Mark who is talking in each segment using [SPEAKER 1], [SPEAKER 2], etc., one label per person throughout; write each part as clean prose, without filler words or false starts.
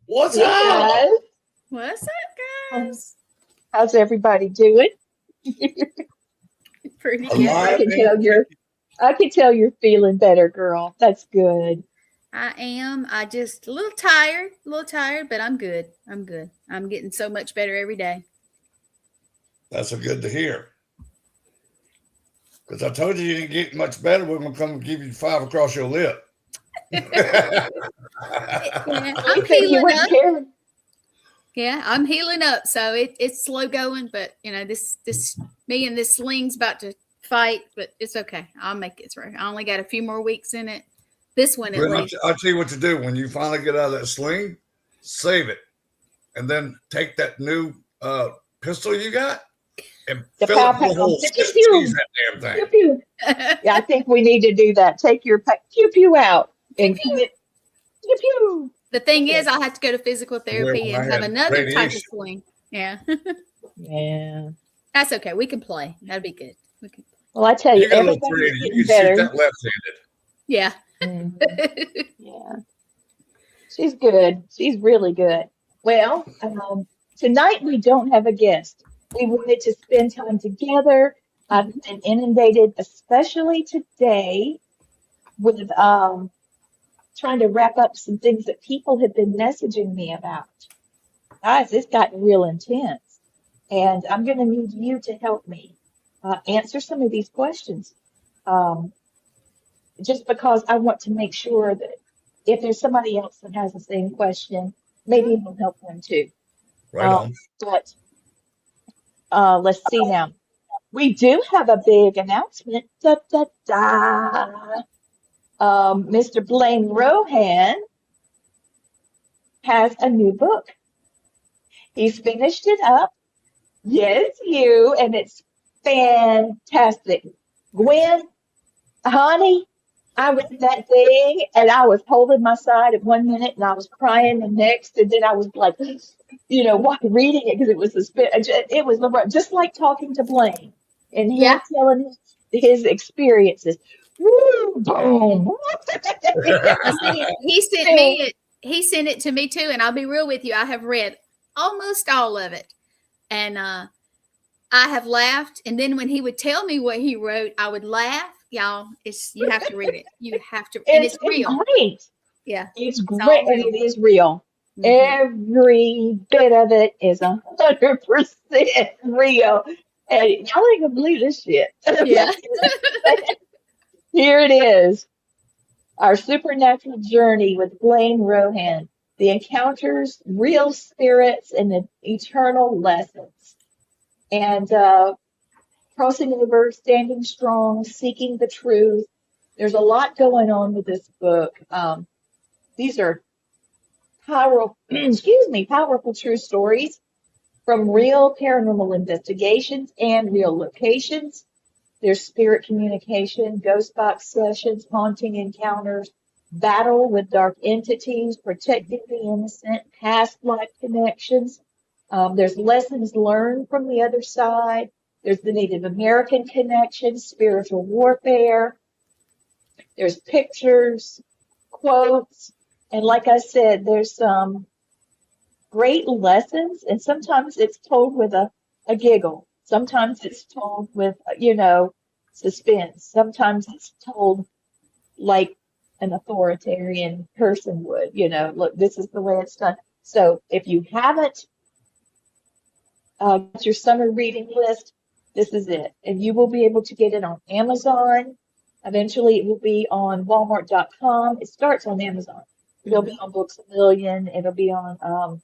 [SPEAKER 1] What's up?
[SPEAKER 2] What's up, guys?
[SPEAKER 3] How's everybody doing?
[SPEAKER 2] Pretty
[SPEAKER 1] Alive.
[SPEAKER 2] good.
[SPEAKER 3] I can tell you're feeling better, girl. That's good.
[SPEAKER 2] I am. I just a little tired, but I'm good. I'm good. I'm getting so much better every day.
[SPEAKER 1] That's so good to hear. Because I told you didn't get much better. We're going to come and give you 5 across your lip.
[SPEAKER 2] Yeah, I'm healing up. Yeah, I'm healing up. So it's slow going, but you know, this me and this sling's about to fight, but it's okay. I'll make it through. I only got a few more weeks in it. This one at least.
[SPEAKER 1] I'll tell you what to do. When you finally get out of that sling, save it. And then take that new pistol you got and fill it full of holes. Squeeze that damn thing.
[SPEAKER 3] Pew, pew. Yeah, I think we need to do that. Take your pew pew out and pew pew.
[SPEAKER 2] The thing is, I'll have to go to physical therapy and have another type of sling. Yeah.
[SPEAKER 3] Yeah.
[SPEAKER 2] That's okay. We can play. That'd be good. We can.
[SPEAKER 3] Well, I tell you,
[SPEAKER 1] got a little
[SPEAKER 3] everybody's
[SPEAKER 1] creative. You
[SPEAKER 3] getting
[SPEAKER 1] can shoot
[SPEAKER 3] better.
[SPEAKER 1] that left-handed.
[SPEAKER 2] Yeah.
[SPEAKER 3] Yeah. She's good. She's really good. Well, tonight we don't have a guest. We wanted to spend time together. I've been inundated, especially today, with trying to wrap up some things that people have been messaging me about. Guys, it's gotten real intense. And I'm going to need you to help me answer some of these questions. Just because I want to make sure that if there's somebody else that has the same question, maybe it will help them too.
[SPEAKER 1] Right on.
[SPEAKER 3] But let's see now. We do have a big announcement. Da, da, da. Mr. Blaine Rohan has a new book. He's finished it up. Yes, you, and it's fantastic. Gwen, honey, I read that thing and I was holding my side at 1 minute and I was crying the next, and then I was like, you know, reading it because it was it was just like talking to Blaine and him telling his experiences. Woo, boom.
[SPEAKER 2] He sent it to me too, and I'll be real with you. I have read almost all of it, and I have laughed. And then when he would tell me what he wrote, I would laugh. Y'all, you have to read it. You have to, and it's real.
[SPEAKER 3] Great.
[SPEAKER 2] Yeah,
[SPEAKER 3] it's great, and it is real. Mm-hmm. Every bit of it is 100% real, and y'all ain't gonna believe this shit.
[SPEAKER 2] Yeah.
[SPEAKER 3] Here it is. Our supernatural journey with Blaine Rohan. The encounters, real spirits, and the eternal lessons. And crossing over, standing strong, seeking the truth. There's a lot going on with this book. These are powerful true stories from real paranormal investigations and real locations. There's spirit communication, ghost box sessions, haunting encounters, battle with dark entities, protecting the innocent, past life connections. There's lessons learned from the other side. There's the Native American connection, spiritual warfare. There's pictures, quotes, and like I said, there's some great lessons, and sometimes it's told with a giggle. Sometimes it's told with, suspense. Sometimes it's told like an authoritarian person would, look, this is the way it's done. So if you haven't got your summer reading list, this is it. And you will be able to get it on Amazon. Eventually it will be on Walmart.com. It starts on Amazon. It'll be on Books A Million. It'll be on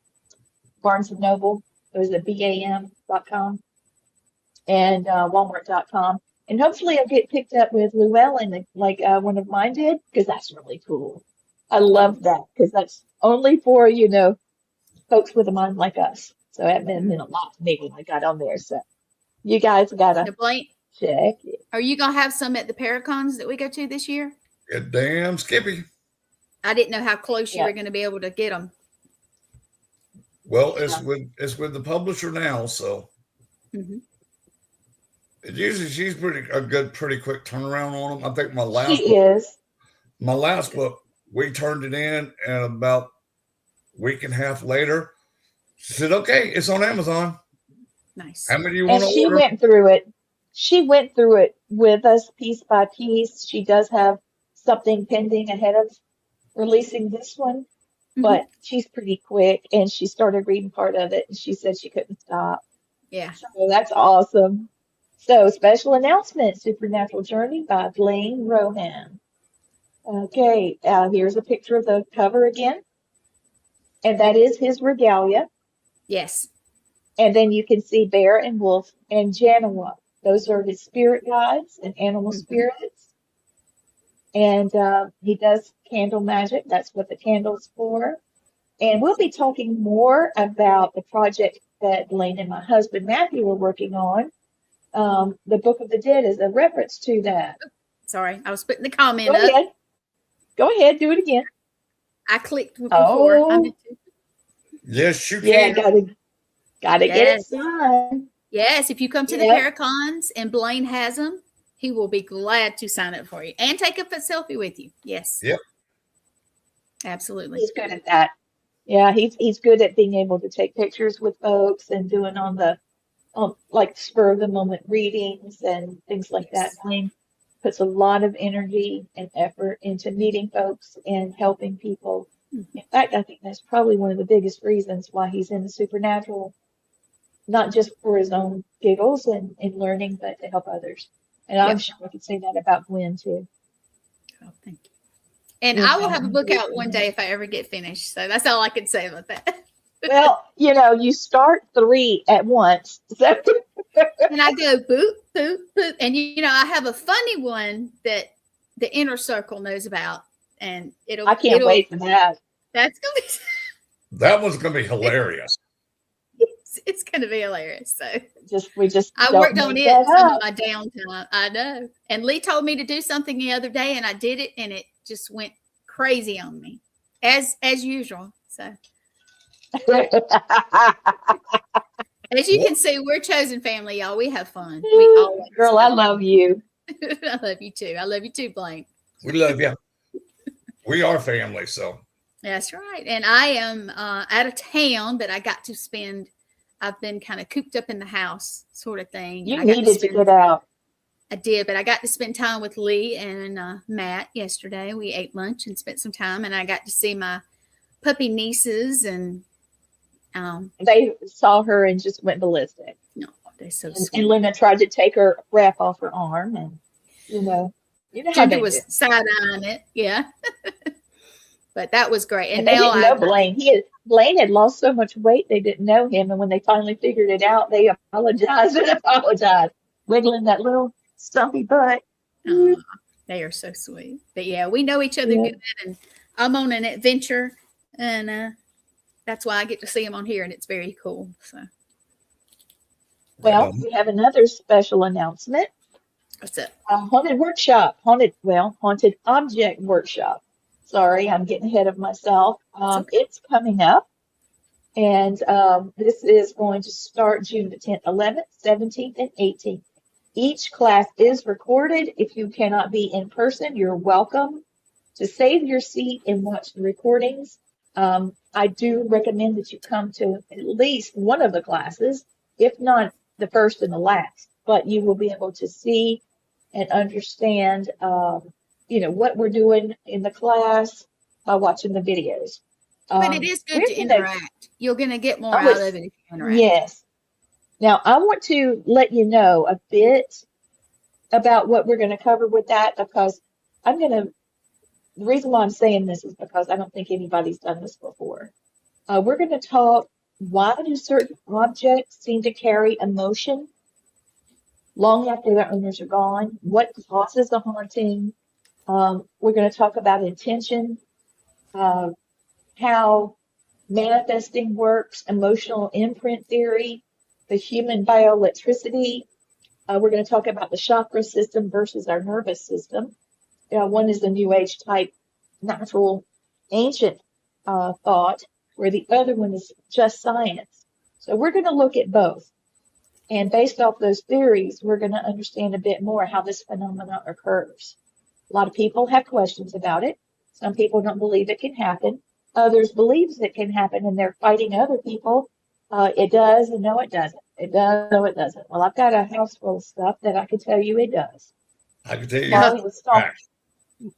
[SPEAKER 3] Barnes & Noble. It was at BAM.com and Walmart.com. And hopefully I'll get picked up with Llewellyn like one of mine did, because that's really cool. I love that because that's only for, folks with a mind like us. So that meant a lot to me when I got on there. So you guys got to check it.
[SPEAKER 2] Are you going to have some at the Paracons that we go to this year?
[SPEAKER 1] Yeah, damn Skippy.
[SPEAKER 2] I didn't know how close you were going to be able to get them.
[SPEAKER 1] Well, it's with the publisher now, so usually she's pretty quick turnaround on them. I think my last book, we turned it in, and about a week and a half later, she said, "Okay, it's on Amazon."
[SPEAKER 2] Nice.
[SPEAKER 1] How many do you want to order?
[SPEAKER 3] She went through it. She went through it with us piece by piece. She does have something pending ahead of releasing this one, but she's pretty quick, and she started reading part of it, and she said she couldn't stop.
[SPEAKER 2] Yeah.
[SPEAKER 3] So that's awesome. So, special announcement, Supernatural Journey by Blaine Rohan. Okay, here's a picture of the cover again, and that is his regalia.
[SPEAKER 2] Yes.
[SPEAKER 3] And then you can see Bear and Wolf and Janawa. Those are his spirit guides and animal spirits. And he does candle magic. That's what the candle's for. And we'll be talking more about the project that Blaine and my husband Matthew are working on. The Book of the Dead is a reference to that.
[SPEAKER 2] Sorry, I was putting the comment up.
[SPEAKER 3] Go ahead, do it again.
[SPEAKER 2] I clicked before.
[SPEAKER 1] Yes, you can.
[SPEAKER 3] Yeah, gotta get it signed.
[SPEAKER 2] Yes, if you come to the Paracons and Blaine has them, he will be glad to sign up for you and take a selfie with you. Yes.
[SPEAKER 1] Yep.
[SPEAKER 2] Absolutely.
[SPEAKER 3] He's good at that. Yeah, he's good at being able to take pictures with folks and doing on the like spur of the moment readings and things like that. Blaine puts a lot of energy and effort into meeting folks and helping people. In fact, I think that's probably one of the biggest reasons why he's in the supernatural, not just for his own giggles and learning, but to help others. And I'm sure I could say that about Gwen too.
[SPEAKER 2] Oh, thank you. And I will have a book out one day if I ever get finished. So that's all I can say about that.
[SPEAKER 3] Well, you start 3 at once. So.
[SPEAKER 2] And I go boop, boop, boop. And, I have a funny one that the inner circle knows about. And
[SPEAKER 3] I can't wait for that.
[SPEAKER 2] That's going to be.
[SPEAKER 1] That one's going to be hilarious.
[SPEAKER 2] It's going to be hilarious. So
[SPEAKER 3] I
[SPEAKER 2] worked on it in some of my downtime. I know. And Lee told me to do something the other day, and I did it, and it just went crazy on me, as usual. So, as you can see, we're a chosen family, y'all. We have fun.
[SPEAKER 3] Girl, I love you.
[SPEAKER 2] I love you too. I love you too, Blaine.
[SPEAKER 1] We love you. We are family, so.
[SPEAKER 2] That's right. And I am out of town, but I got to spend. I've been kind of cooped up in the house, sort of thing.
[SPEAKER 3] You needed to get out.
[SPEAKER 2] I did, but I got to spend time with Lee and Matt yesterday. We ate lunch and spent some time, and I got to see my puppy nieces, and
[SPEAKER 3] they saw her and just went ballistic.
[SPEAKER 2] No, they're so sweet.
[SPEAKER 3] And Lena tried to take her wrap off her arm, and you know how
[SPEAKER 2] Ginger was side-eyeing it, yeah. But that was great. And
[SPEAKER 3] they
[SPEAKER 2] now
[SPEAKER 3] didn't know Blaine. Blaine had lost so much weight they didn't know him, and when they finally figured it out, they apologized, wiggling that little stumpy butt.
[SPEAKER 2] They are so sweet. But yeah, we know each other good, and I'm on an adventure, and that's why I get to see them on here, and it's very cool. So,
[SPEAKER 3] well, we have another special announcement.
[SPEAKER 2] What's up?
[SPEAKER 3] Haunted object workshop. Sorry, I'm getting ahead of myself. It's coming up, and this is going to start June the 10th, 11th, 17th, and 18th. Each class is recorded. If you cannot be in person, you're welcome to save your seat and watch the recordings. I do recommend that you come to at least one of the classes, if not the first and the last, but you will be able to see and understand what we're doing in the class by watching the videos.
[SPEAKER 2] But it is good to interact. You're going to get more out of it if you interact.
[SPEAKER 3] Yes. Now, I want to let you know a bit about what we're going to cover with that, because the reason why I'm saying this is because I don't think anybody's done this before. We're going to talk, why do certain objects seem to carry emotion long after their owners are gone? What causes the haunting? We're going to talk about intention, how manifesting works, emotional imprint theory, the human bioelectricity. We're going to talk about the chakra system versus our nervous system. One is the New Age type natural ancient thought, where the other one is just science. So we're going to look at both. And based off those theories, we're going to understand a bit more how this phenomenon occurs. A lot of people have questions about it. Some people don't believe it can happen. Others believe it can happen, and they're fighting other people. It does, and no, it doesn't. It does, no, it doesn't. Well, I've got a house full of stuff that I can tell you it does.
[SPEAKER 1] I can tell you.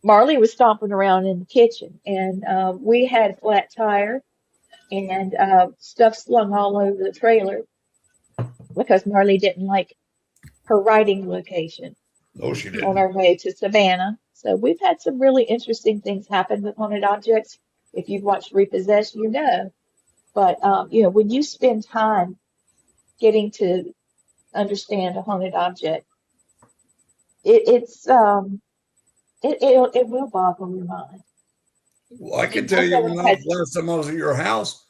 [SPEAKER 3] Marley was stomping around in the kitchen, and we had a flat tire and stuff slung all over the trailer because Marley didn't like her riding location.
[SPEAKER 1] No, she didn't.
[SPEAKER 3] On our way to Savannah. So we've had some really interesting things happen with haunted objects. If you've watched Repossessed, you know. But, when you spend time getting to understand a haunted object, it will boggle your mind.
[SPEAKER 1] Well, I can tell you, last time I was at your house,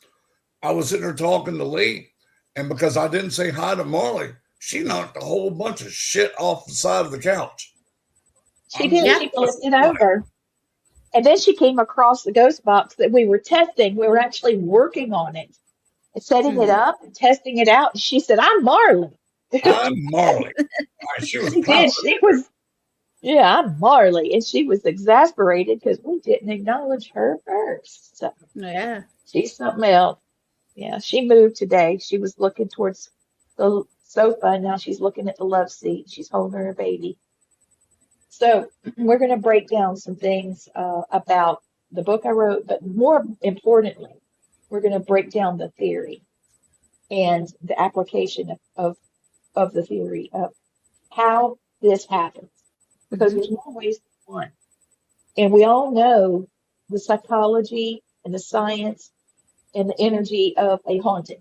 [SPEAKER 1] I was sitting there talking to Lee, and because I didn't say hi to Marley, she knocked a whole bunch of shit off the side of the couch.
[SPEAKER 3] She did. She flipped it over. And then she came across the ghost box that we were testing. We were actually working on it and setting it up and testing it out. And she said, "I'm Marley."
[SPEAKER 1] I'm Marley. She was
[SPEAKER 3] proud. She was, I'm Marley. And she was exasperated because we didn't acknowledge her first. So,
[SPEAKER 2] yeah.
[SPEAKER 3] She's something else. Yeah, she moved today. She was looking towards the sofa, and now she's looking at the love seat. She's holding her baby. So we're going to break down some things about the book I wrote, but more importantly, we're going to break down the theory and the application of the theory of how this happens, because there's more ways than one. And we all know the psychology and the science and the energy of a haunting,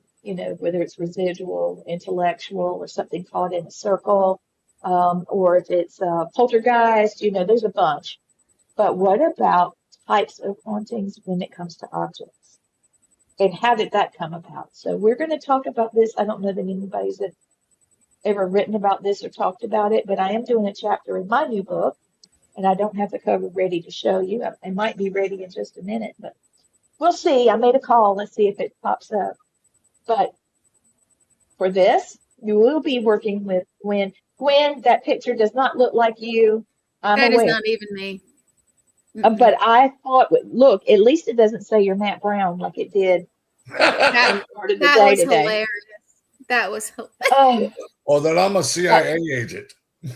[SPEAKER 3] whether it's residual, intellectual, or something caught in a circle, or if it's poltergeist, there's a bunch. But what about types of hauntings when it comes to objects? And how did that come about? So we're going to talk about this. I don't know that anybody's ever written about this or talked about it, but I am doing a chapter in my new book, and I don't have the cover ready to show you. I might be ready in just a minute, but we'll see. I made a call. Let's see if it pops up. But for this, you will be working with Gwen. Gwen, that picture does not look like you.
[SPEAKER 2] That is not even me.
[SPEAKER 3] But I thought, look, at least it doesn't say you're Matt Brown like it did.
[SPEAKER 2] That was hilarious. That was hilarious.
[SPEAKER 1] Or that I'm a CIA agent.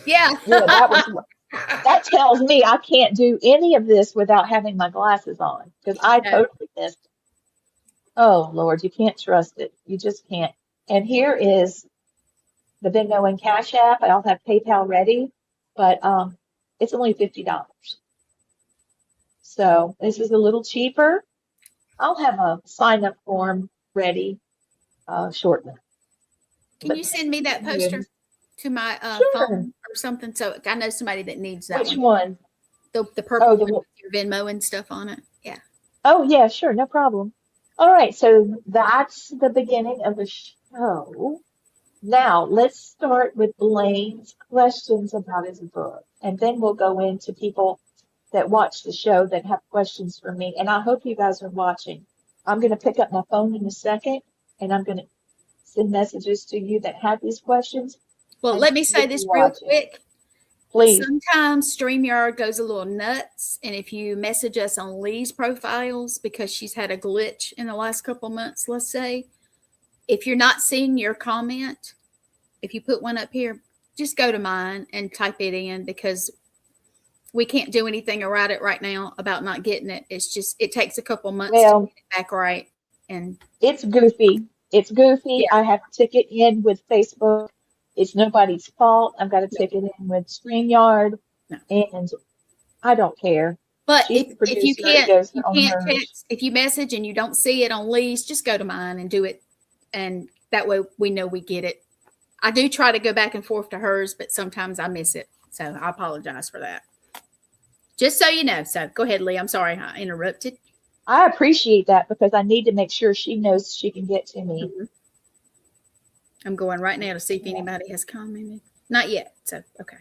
[SPEAKER 2] Yeah.
[SPEAKER 3] That tells me I can't do any of this without having my glasses on, because I totally missed it. Oh, Lord, you can't trust it. You just can't. And here is the Venmo and Cash App. I'll have PayPal ready, but it's only $50. So this is a little cheaper. I'll have a sign-up form ready shortly.
[SPEAKER 2] Can you send me that poster to my phone or something? So I know somebody that needs that.
[SPEAKER 3] Which one?
[SPEAKER 2] The purple one with your Venmo and stuff on it. Yeah.
[SPEAKER 3] Oh, yeah, sure. No problem. All right. So that's the beginning of the show. Now, let's start with Blaine's questions about his book. And then we'll go into people that watch the show that have questions for me. And I hope you guys are watching. I'm going to pick up my phone in a second, and I'm going to send messages to you that have these questions.
[SPEAKER 2] Well, let me say this real quick.
[SPEAKER 3] Please.
[SPEAKER 2] Sometimes StreamYard goes a little nuts. And if you message us on Lee's profiles, because she's had a glitch in the last couple months, let's say, if you're not seeing your comment, if you put one up here, just go to mine and type it in, because we can't do anything about it right now about not getting it. It's just, it takes a couple months to get it back right. And
[SPEAKER 3] it's goofy. It's goofy. Yeah. I have to tick it in with Facebook. It's nobody's fault. I've got to tick it in with StreamYard, and I don't care.
[SPEAKER 2] But if you can't text, if you message and you don't see it on Lee's, just go to mine and do it. And that way we know we get it. I do try to go back and forth to hers, but sometimes I miss it. So I apologize for that. Just so you know. So go ahead, Lee. I'm sorry I interrupted.
[SPEAKER 3] I appreciate that, because I need to make sure she knows she can get to me.
[SPEAKER 2] Mm-hmm. I'm going right now to see if anybody has commented. Not yet. So, okay.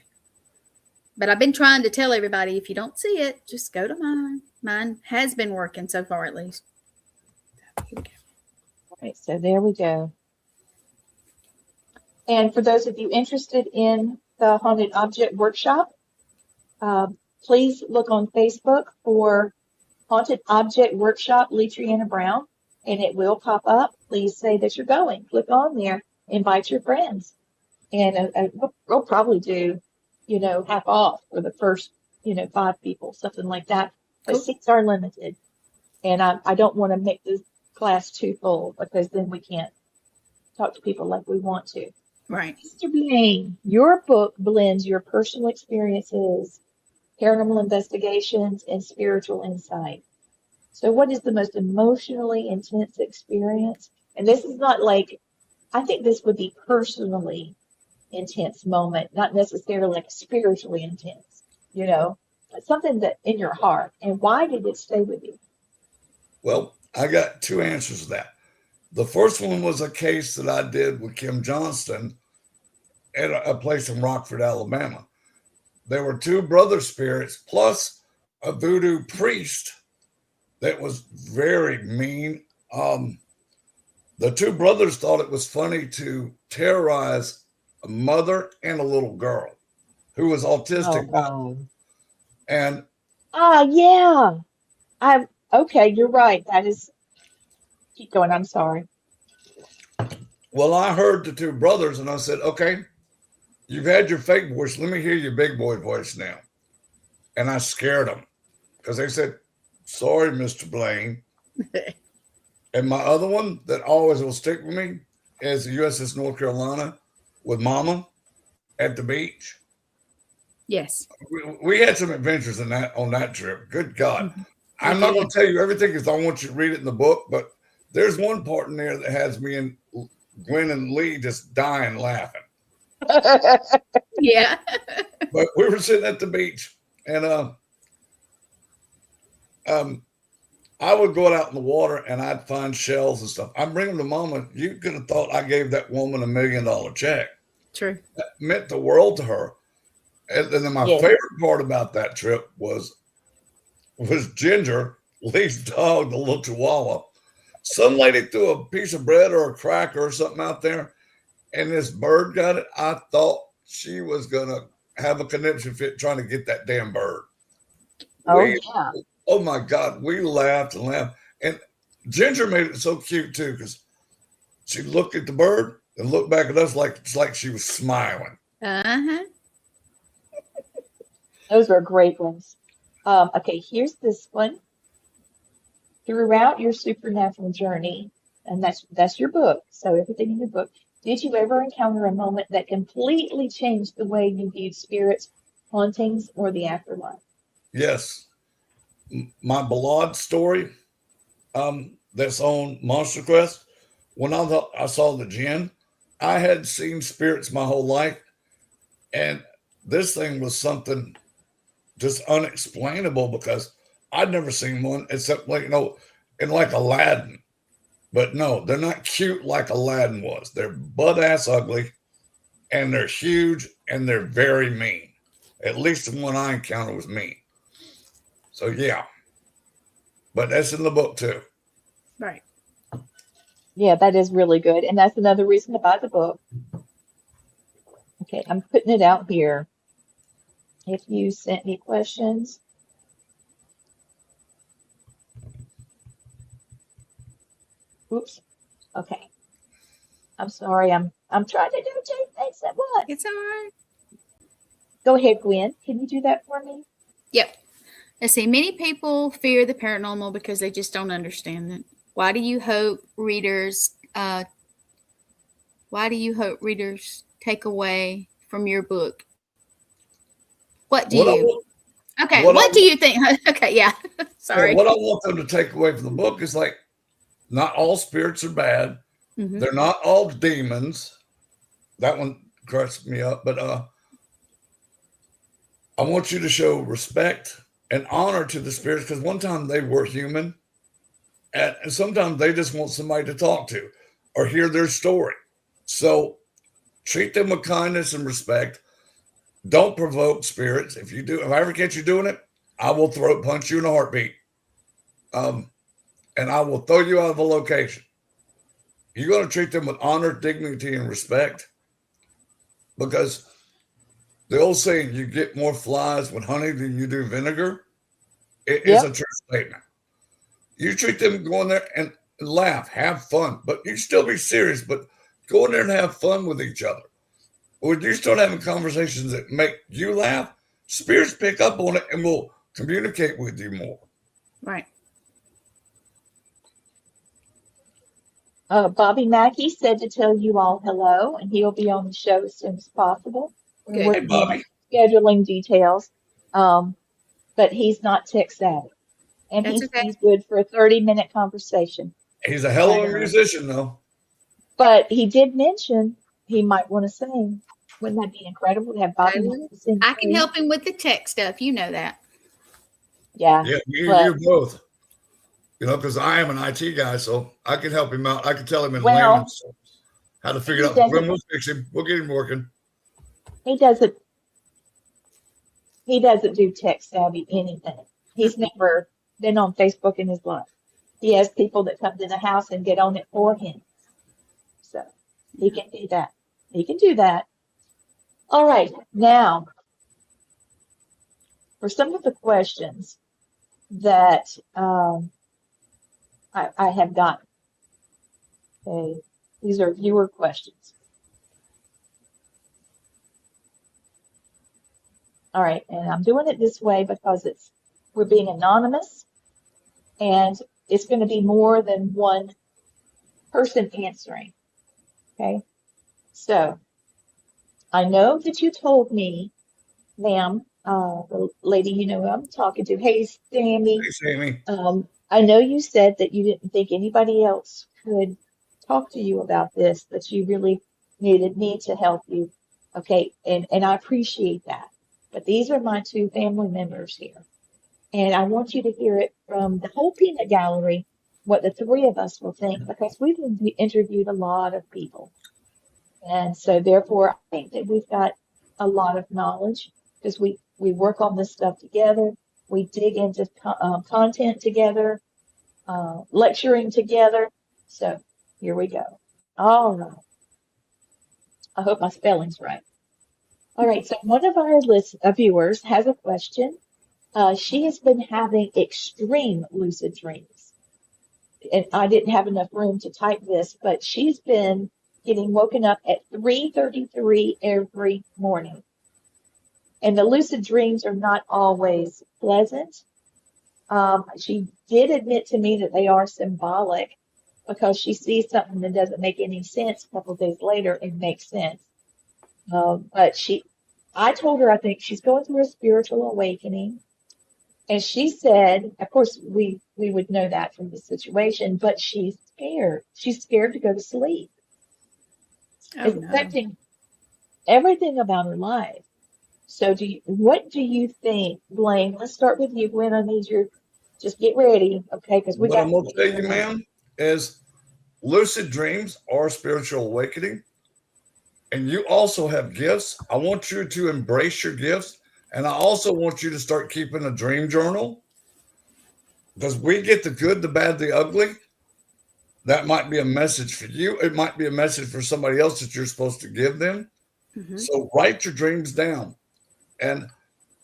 [SPEAKER 2] But I've been trying to tell everybody, if you don't see it, just go to mine. Mine has been working so far, at least.
[SPEAKER 3] All right, so there we go. And for those of you interested in the Haunted Object Workshop, please look on Facebook for Haunted Object Workshop Letriana Brown, and it will pop up. Please say that you're going. Click on there, invite your friends, and we'll probably do, half off for the first, 5 people, something like that. But
[SPEAKER 2] Cool.
[SPEAKER 3] seats are limited, and I don't want to make this class too full because then we can't talk to people like we want to.
[SPEAKER 2] Right.
[SPEAKER 3] Mr. Blaine, your book blends your personal experiences, paranormal investigations, and spiritual insight. So what is the most emotionally intense experience? And this is not like, I think this would be personally intense moment, not necessarily like spiritually intense, but something that in your heart. And why did it stay with you?
[SPEAKER 1] Well, I got 2 answers to that. The first one was a case that I did with Kim Johnston at a place in Rockford, Alabama. There were 2 brother spirits plus a voodoo priest that was very mean. The 2 brothers thought it was funny to terrorize a mother and a little girl who was autistic.
[SPEAKER 3] Oh,
[SPEAKER 1] and
[SPEAKER 3] yeah. Okay, you're right. That is, keep going. I'm sorry.
[SPEAKER 1] Well, I heard the 2 brothers and I said, okay, you've had your fake voice. Let me hear your big boy voice now. And I scared them because they said, sorry, Mr. Blaine. And my other one that always will stick with me is the USS North Carolina with Mama at the beach.
[SPEAKER 2] Yes.
[SPEAKER 1] We had some adventures on that trip. Good God. Mm-hmm. I'm not going to tell you everything because I want you to read it in the book, but there's one part in there that has me and Gwen and Lee just dying laughing.
[SPEAKER 2] Yeah.
[SPEAKER 1] But we were sitting at the beach and I would go out in the water and I'd find shells and stuff. I'd bring them to Mama. You could have thought I gave that woman $1 million check.
[SPEAKER 2] True.
[SPEAKER 1] That meant the world to her. And then my favorite part about that trip was Ginger, Lee's dog, the little Chihuahua. Some lady threw a piece of bread or a cracker or something out there, and this bird got it. I thought she was going to have a conniption fit trying to get that damn bird. Oh, my God. We laughed and laughed. And Ginger made it so cute, too, because she looked at the bird and looked back at us like she was smiling.
[SPEAKER 2] Uh-huh.
[SPEAKER 3] Those were great ones. Okay, here's this one. Throughout your supernatural journey, and that's your book, so everything in your book, did you ever encounter a moment that completely changed the way you viewed spirits, hauntings, or the afterlife?
[SPEAKER 1] Yes. My Ballad story that's on Monster Quest, when I saw the Jinn, I had seen spirits my whole life, and this thing was something just unexplainable because I'd never seen one except in like Aladdin. But no, they're not cute like Aladdin was. They're butt-ass ugly, and they're huge, and they're very mean. At least the one I encountered was mean. So, yeah. But that's in the book, too.
[SPEAKER 2] Right.
[SPEAKER 3] Yeah, that is really good. And that's another reason to buy the book. Okay, I'm putting it out here. If you sent me questions. Oops. Okay. I'm sorry. I'm trying to do 2 things at once.
[SPEAKER 2] It's all right.
[SPEAKER 3] Go ahead, Gwen. Can you do that for me?
[SPEAKER 2] Yep. Let's see. Many people fear the paranormal because they just don't understand it. Why do you hope readers take away from your book? What do you? What do you think? Okay, yeah. Sorry.
[SPEAKER 1] What I want them to take away from the book is like, not all spirits are bad. Mm-hmm. They're not all demons. That one cracks me up. But I want you to show respect and honor to the spirits because one time they were human. And sometimes they just want somebody to talk to or hear their story. So treat them with kindness and respect. don't provoke spirits. If I ever catch you doing it, I will throat punch you in a heartbeat. And I will throw you out of a location. You're going to treat them with honor, dignity, and respect, because the old saying, you get more flies with honey than you do vinegar, it is a true statement. You treat them, go in there and laugh, have fun, but you still be serious, but go in there and have fun with each other. When you start having conversations that make you laugh, spirits pick up on it and will communicate with you more.
[SPEAKER 2] Right.
[SPEAKER 3] Bobby Mackey said to tell you all hello, and he'll be on the show as soon as possible. We're working on scheduling details, but he's not tech savvy, and he's good for a 30-minute conversation.
[SPEAKER 1] He's a hell of a musician, though.
[SPEAKER 3] But he did mention he might want to sing. Wouldn't that be incredible to have Bobby Mackey sing?
[SPEAKER 2] I can help him with the tech stuff. You know that.
[SPEAKER 3] Yeah.
[SPEAKER 1] Yeah, you both. You know, because I am an IT guy, so I can help him out. I can tell him in layman's terms how to figure it out. We'll fix him. We'll get him working.
[SPEAKER 3] He doesn't do tech savvy anything. He's never been on Facebook in his life. He has people that come to the house and get on it for him. So he can do that. He can do that. All right. Now, for some of the questions that I have gotten. Okay, these are viewer questions. All right, and I'm doing it this way because we're being anonymous, and it's going to be more than one person answering. Okay, so I know that you told me, ma'am, the lady you know who I'm talking to. Hey, Sammy.
[SPEAKER 1] Hey, Sammy.
[SPEAKER 3] I know you said that you didn't think anybody else could talk to you about this, that you really needed me to help you. Okay, and I appreciate that. But these are my two family members here. And I want you to hear it from the whole peanut gallery, what the three of us will think, because we've interviewed a lot of people. And so therefore, I think that we've got a lot of knowledge because we work on this stuff together. We dig into content together, lecturing together. So here we go. All right. I hope my spelling's right. All right. So one of our viewers has a question. She has been having extreme lucid dreams. And I didn't have enough room to type this, but she's been getting woken up at 3:33 every morning. And the lucid dreams are not always pleasant. She did admit to me that they are symbolic because she sees something that doesn't make any sense. A couple of days later, it makes sense. But I told her I think she's going through a spiritual awakening. And she said, of course, we would know that from the situation, but she's scared. She's scared to go to sleep. It's affecting everything about her life. So what do you think, Blaine? Let's start with you, Gwen. I need you just get ready, okay? Because
[SPEAKER 1] what I'm going to tell you, ma'am, is lucid dreams are spiritual awakening. And you also have gifts. I want you to embrace your gifts. And I also want you to start keeping a dream journal, because we get the good, the bad, the ugly. That might be a message for you. It might be a message for somebody else that you're supposed to give them. Mm-hmm. So write your dreams down and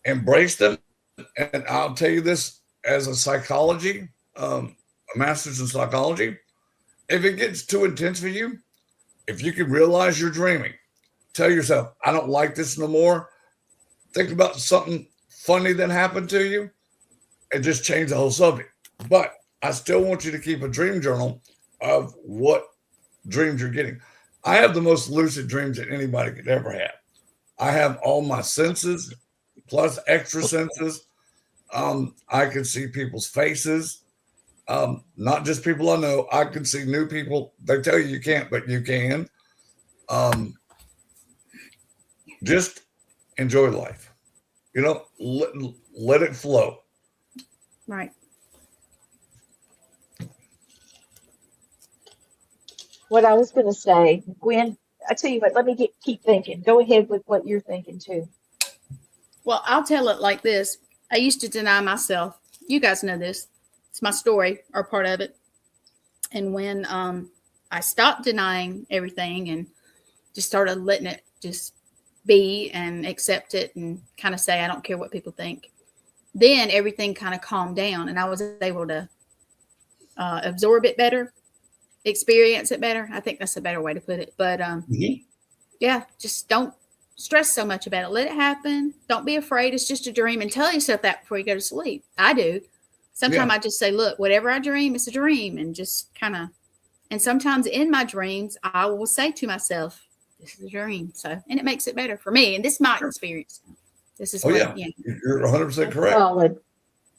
[SPEAKER 1] embrace them. And I'll tell you this as a psychology, a master's in psychology. If it gets too intense for you, if you can realize you're dreaming, tell yourself, I don't like this no more. Think about something funny that happened to you and just change the whole subject. But I still want you to keep a dream journal of what dreams you're getting. I have the most lucid dreams that anybody could ever have. I have all my senses plus extra senses. I can see people's faces, not just people I know. I can see new people. They tell you can't, but you can. Just enjoy life. You know, let it flow.
[SPEAKER 2] Right.
[SPEAKER 3] What I was going to say, Gwen, I tell you what, let me keep thinking. Go ahead with what you're thinking too.
[SPEAKER 2] Well, I'll tell it like this. I used to deny myself. You guys know this. It's my story or part of it. And when I stopped denying everything and just started letting it just be and accept it and kind of say, I don't care what people think, then everything kind of calmed down and I was able to absorb it better, experience it better. I think that's a better way to put it. But yeah, just don't stress so much about it. Let it happen. Don't be afraid. It's just a dream. And tell yourself that before you go to sleep. I do. Sometimes I just say, look, whatever I dream, it's a dream. And just kind of, and sometimes in my dreams, I will say to myself, this is a dream. So, and it makes it better for me. And this is my experience. This is
[SPEAKER 1] you're 100% correct.
[SPEAKER 3] Solid.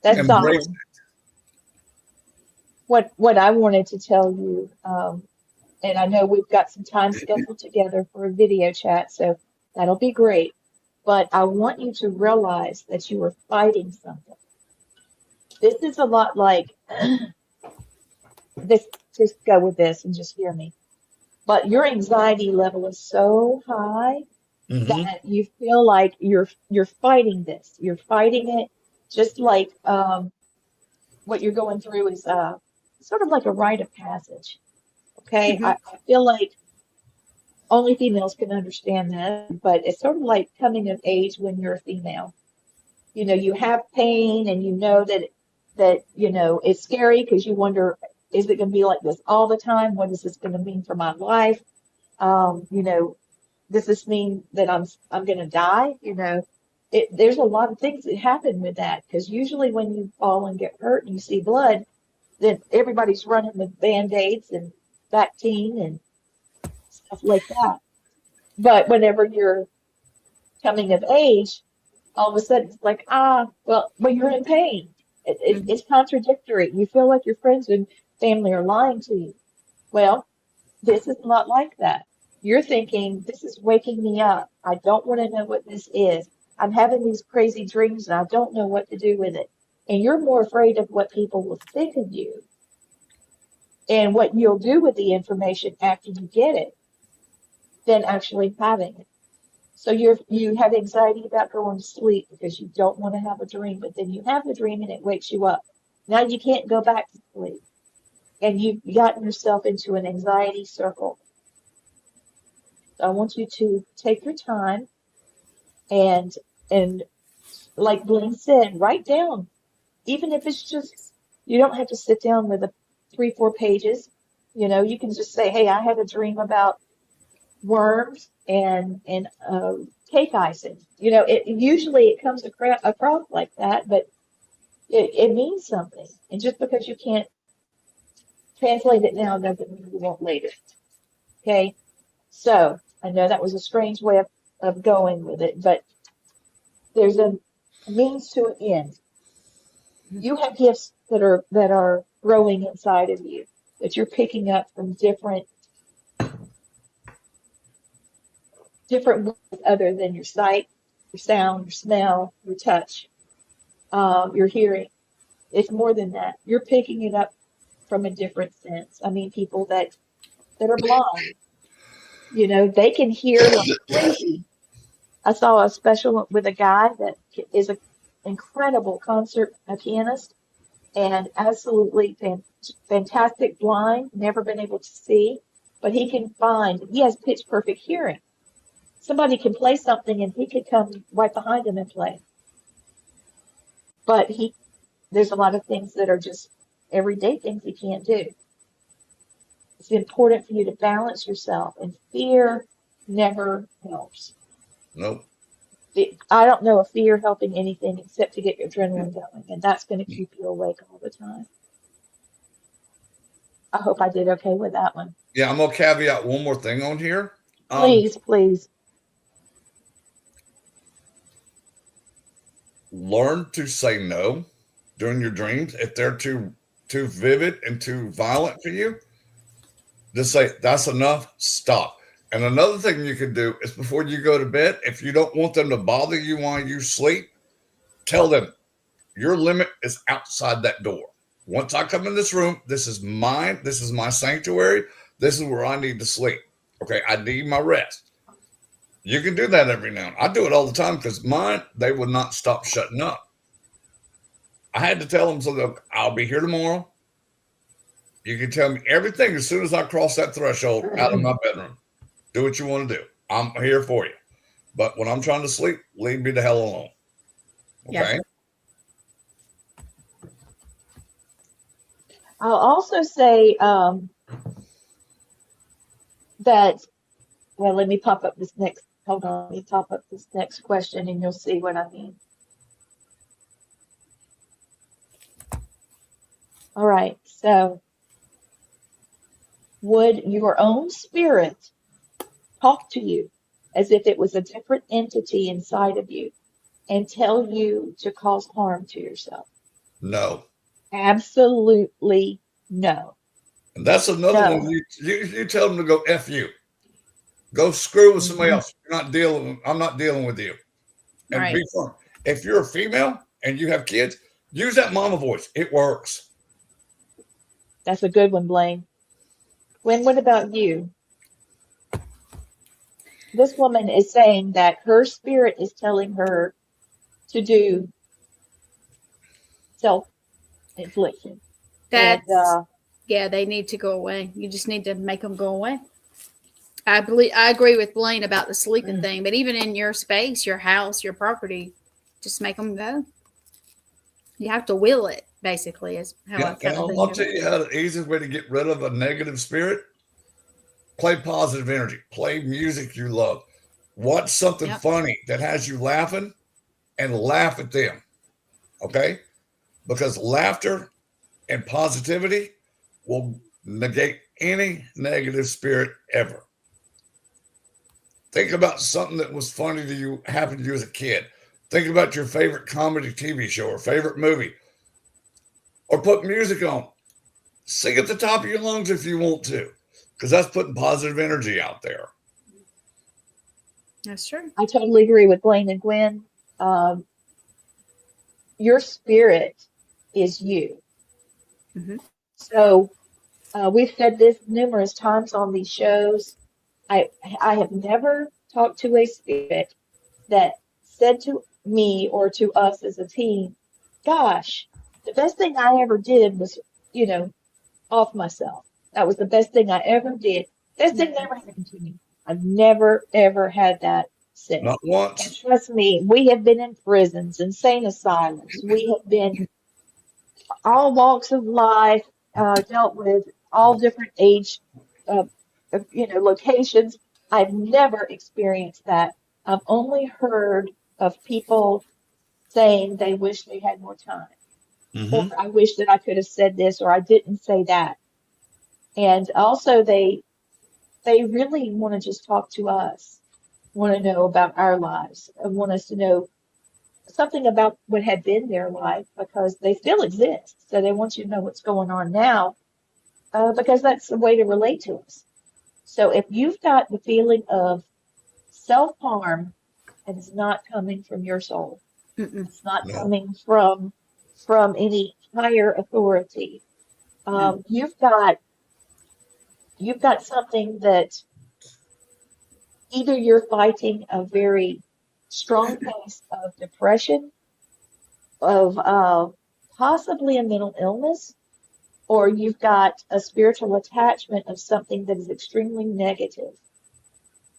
[SPEAKER 3] That's solid. What I wanted to tell you, and I know we've got some time scheduled together for a video chat, so that'll be great. But I want you to realize that you are fighting something. This is a lot like this. Just go with this and just hear me. But your anxiety level is so high that you feel like you're fighting this. You're fighting it, just like what you're going through is sort of like a rite of passage. Okay, I feel like only females can understand that, but it's sort of like coming of age when you're a female. You know, you have pain, and you know that you know it's scary because you wonder, is it going to be like this all the time? What is this going to mean for my life? You know, does this mean that I'm going to die? You know, there's a lot of things that happen with that, because usually when you fall and get hurt and you see blood, then everybody's running with Band-Aids and Bactine and stuff like that. But whenever you're coming of age, all of a sudden it's like, well, you're in pain. It's contradictory. You feel like your friends and family are lying to you. Well, this is not like that. You're thinking, this is waking me up. I don't want to know what this is. I'm having these crazy dreams and I don't know what to do with it. And you're more afraid of what people will think of you and what you'll do with the information after you get it than actually having it. So you have anxiety about going to sleep because you don't want to have a dream, but then you have the dream and it wakes you up. Now you can't go back to sleep. And you've gotten yourself into an anxiety circle. So I want you to take your time and like Blaine said, write down. Even if it's just, you don't have to sit down with 3-4 pages. You know, you can just say, hey, I had a dream about worms and cake icing. You know, usually it comes across like that, but it means something. And just because you can't translate it now doesn't mean you won't later. Okay? So I know that was a strange way of going with it, but there's a means to an end. You have gifts that are growing inside of you that you're picking up from different ways other than your sight, your sound, your smell, your touch, your hearing. It's more than that. You're picking it up from a different sense. I mean, people that are blind, you know, they can hear like crazy. I saw a special with a guy that is an incredible concert pianist and absolutely fantastic blind, never been able to see, but he has pitch perfect hearing. Somebody can play something and he could come right behind him and play. But there's a lot of things that are just everyday things he can't do. It's important for you to balance yourself, and fear never helps.
[SPEAKER 1] Nope.
[SPEAKER 3] I don't know of fear helping anything except to get your adrenaline going, and that's going to keep you awake all the time. I hope I did okay with that one.
[SPEAKER 1] Yeah, I'm going to caveat one more thing on here.
[SPEAKER 3] Please.
[SPEAKER 1] Learn to say no during your dreams. If they're too vivid and too violent for you, just say, that's enough, stop. And another thing you can do is before you go to bed, if you don't want them to bother you while you sleep, tell them your limit is outside that door. Once I come in this room, this is mine. This is my sanctuary. This is where I need to sleep. Okay, I need my rest. You can do that every now and then. I do it all the time because mine, they would not stop shutting up. I had to tell them, so look, I'll be here tomorrow. You can tell me everything as soon as I cross that threshold out of my bedroom. Do what you want to do. I'm here for you. But when I'm trying to sleep, leave me the hell alone. Okay?
[SPEAKER 2] Yeah.
[SPEAKER 3] I'll also say that, well, let me pop up this next, hold on, let me pop up this next question and you'll see what I mean. All right, so would your own spirit talk to you as if it was a different entity inside of you and tell you to cause harm to yourself?
[SPEAKER 1] No.
[SPEAKER 3] Absolutely no.
[SPEAKER 1] And that's another one. You tell them to go F you. Go screw with somebody else. I'm not dealing with you. And be firm. If you're a female and you have kids, use that mama voice. It works.
[SPEAKER 3] That's a good one, Blaine. Gwen, what about you? This woman is saying that her spirit is telling her to do self-infliction.
[SPEAKER 2] That's, yeah, they need to go away. You just need to make them go away. I agree with Blaine about the sleeping thing, but even in your space, your house, your property, just make them go. You have to will it, basically, is how I kind of think.
[SPEAKER 1] I'll tell you how the easiest way to get rid of a negative spirit. Play positive energy. Play music you love. Watch something funny that has you laughing and laugh at them. Okay? Because laughter and positivity will negate any negative spirit ever. Think about something that was funny to you, happened to you as a kid. Think about your favorite comedy TV show or favorite movie. Or put music on. Sing at the top of your lungs if you want to. Because that's putting positive energy out there.
[SPEAKER 2] That's true.
[SPEAKER 3] I totally agree with Blaine and Gwen. Your spirit is you.
[SPEAKER 2] Mm-hmm.
[SPEAKER 3] So we've said this numerous times on these shows. I have never talked to a spirit that said to me or to us as a team, gosh, the best thing I ever did was, off myself. That was the best thing I ever did. Best thing that ever happened to me. I've never, ever had that said.
[SPEAKER 1] Not once.
[SPEAKER 3] And trust me, we have been in prisons, insane asylums. We have been all walks of life, dealt with all different age, locations. I've never experienced that. I've only heard of people saying they wish they had more time. Or I wish that I could have said this, or I didn't say that. And also they really want to just talk to us, want to know about our lives, and want us to know something about what had been their life, because they still exist. So they want you to know what's going on now, because that's the way to relate to us. So if you've got the feeling of self-harm, and it's not coming from your soul, it's not coming from any higher authority. You've got something that either you're fighting a very strong case of depression, of possibly a mental illness, or you've got a spiritual attachment of something that is extremely negative.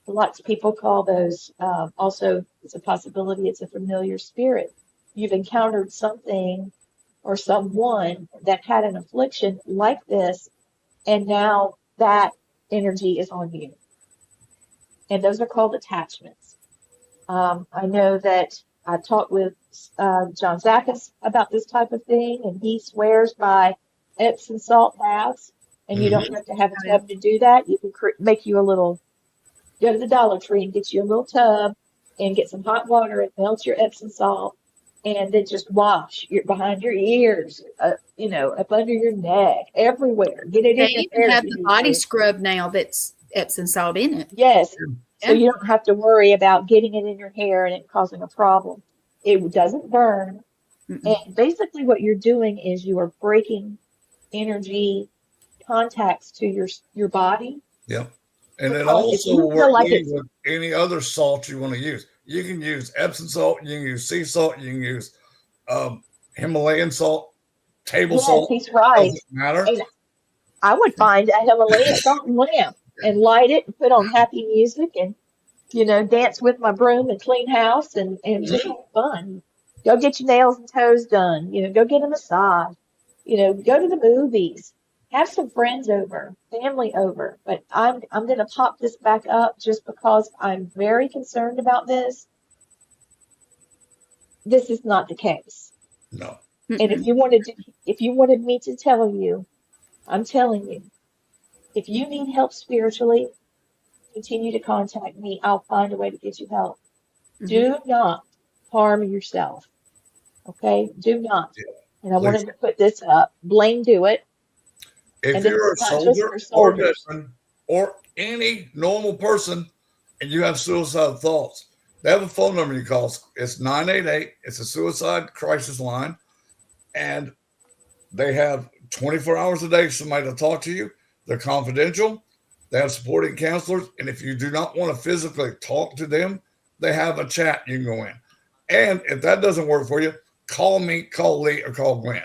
[SPEAKER 3] Lots of people call those, also, it's a possibility, it's a familiar spirit. You've encountered something or someone that had an affliction like this, and now that energy is on you. And those are called attachments. I know that I talked with John Zakas about this type of thing, and he swears by Epsom salt baths, and you don't have to have a tub to do that. You can make you a little, go to the Dollar Tree and get you a little tub and get some hot water and melt your Epsom salt, and then just wash behind your ears, up under your neck, everywhere. Get it in your hair.
[SPEAKER 2] They even have the body scrub now that's Epsom salt in it.
[SPEAKER 3] Yes. So you don't have to worry about getting it in your hair and it causing a problem. It doesn't burn. And basically what you're doing is you are breaking energy contacts to your body.
[SPEAKER 1] Yep. And it
[SPEAKER 3] Because if
[SPEAKER 1] also
[SPEAKER 3] you
[SPEAKER 1] will
[SPEAKER 3] feel
[SPEAKER 1] work
[SPEAKER 3] like it's
[SPEAKER 1] with any other salt you want to use. You can use Epsom salt, you can use sea salt, you can use Himalayan salt, table
[SPEAKER 3] yes,
[SPEAKER 1] salt.
[SPEAKER 3] he's right.
[SPEAKER 1] Doesn't matter.
[SPEAKER 3] And I would find a Himalayan salt and lamp and light it and put on happy music and, dance with my broom and clean house and just have fun. Go get your nails and toes done. Go get a massage. Go to the movies. Have some friends over, family over. But I'm going to pop this back up just because I'm very concerned about this. This is not the case.
[SPEAKER 1] No.
[SPEAKER 3] And if you wanted me to tell you, I'm telling you, if you need help spiritually, continue to contact me. I'll find a way to get you help. Do not harm yourself. Okay? Do not. And I wanted to put this up. Blaine, do it.
[SPEAKER 1] If you're a soldier or veteran or any normal person and you have suicidal thoughts, they have a phone number you call. It's 988. It's a suicide crisis line. And they have 24 hours a day somebody to talk to you. They're confidential. They have supporting counselors. And if you do not want to physically talk to them, they have a chat you can go in. And if that doesn't work for you, call me, call Lee, or call Gwen.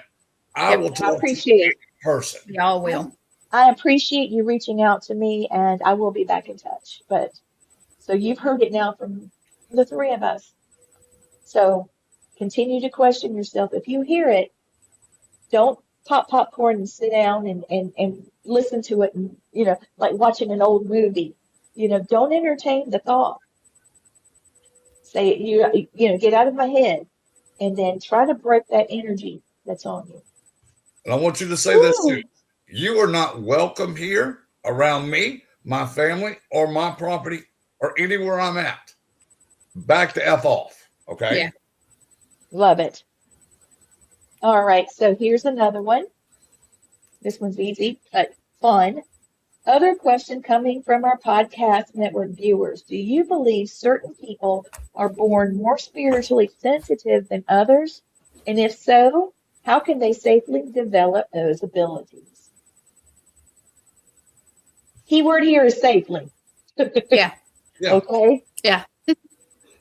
[SPEAKER 1] I will talk to any person.
[SPEAKER 2] Y'all will.
[SPEAKER 3] I appreciate you reaching out to me, and I will be back in touch. But so you've heard it now from the three of us. So continue to question yourself. If you hear it, don't pop popcorn and sit down and listen to it and, like watching an old movie. Don't entertain the thought. Say, get out of my head and then try to break that energy that's on you.
[SPEAKER 1] And I want you to say this too. You are not welcome here around me, my family, or my property, or anywhere I'm at. Back to F off. Okay?
[SPEAKER 2] Yeah.
[SPEAKER 3] Love it. All right. So here's another one. This one's easy, but fun. Other question coming from our podcast network viewers. Do you believe certain people are born more spiritually sensitive than others? And if so, how can they safely develop those abilities? Keyword here is safely.
[SPEAKER 2] Yeah.
[SPEAKER 3] Okay.
[SPEAKER 2] Yeah.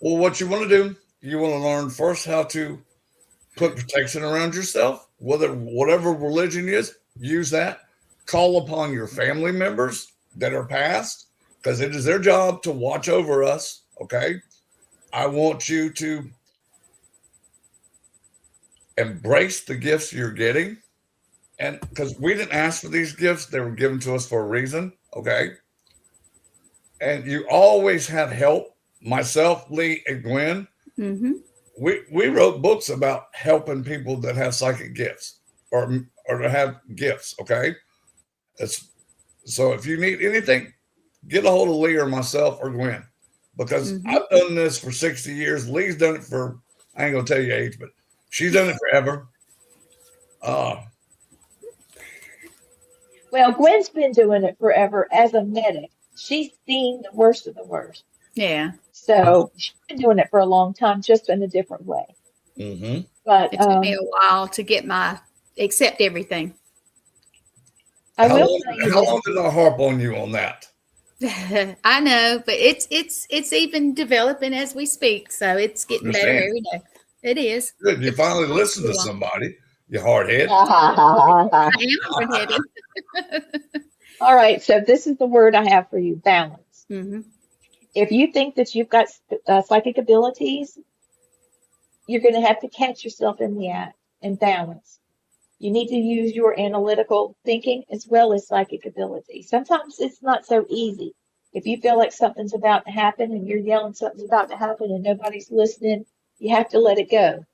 [SPEAKER 1] Well, what you want to do, you want to learn first how to put protection around yourself, whatever religion is, use that. Call upon your family members that are passed, because it is their job to watch over us. Okay. I want you to embrace the gifts you're getting. And because we didn't ask for these gifts, they were given to us for a reason. Okay. And you always have help. Myself, Lee, and Gwen.
[SPEAKER 2] Mm-hmm.
[SPEAKER 1] We wrote books about helping people that have psychic gifts or have gifts. Okay. So if you need anything, get a hold of Lee or myself or Gwen, because I've done this for 60 years. Lee's done it for, I ain't going to tell you age, but she's done it forever.
[SPEAKER 3] Well, Gwen's been doing it forever as a medic. She's seen the worst of the worst.
[SPEAKER 2] Yeah.
[SPEAKER 3] So she's been doing it for a long time, just in a different way.
[SPEAKER 1] Mm-hmm.
[SPEAKER 3] But
[SPEAKER 2] it took me a while to get accept everything.
[SPEAKER 3] How
[SPEAKER 1] long did I harp on you on that?
[SPEAKER 2] I know, but it's even developing as we speak, so it's getting better every day. It is.
[SPEAKER 1] Good. You finally listen to somebody. You hardhead.
[SPEAKER 2] I am hard-headed.
[SPEAKER 3] All right, so this is the word I have for you: balance.
[SPEAKER 2] Mm-hmm.
[SPEAKER 3] If you think that you've got psychic abilities, you're going to have to catch yourself in the act and balance. You need to use your analytical thinking as well as psychic ability. Sometimes it's not so easy. If you feel like something's about to happen and you're yelling something's about to happen and nobody's listening, you have to let it go.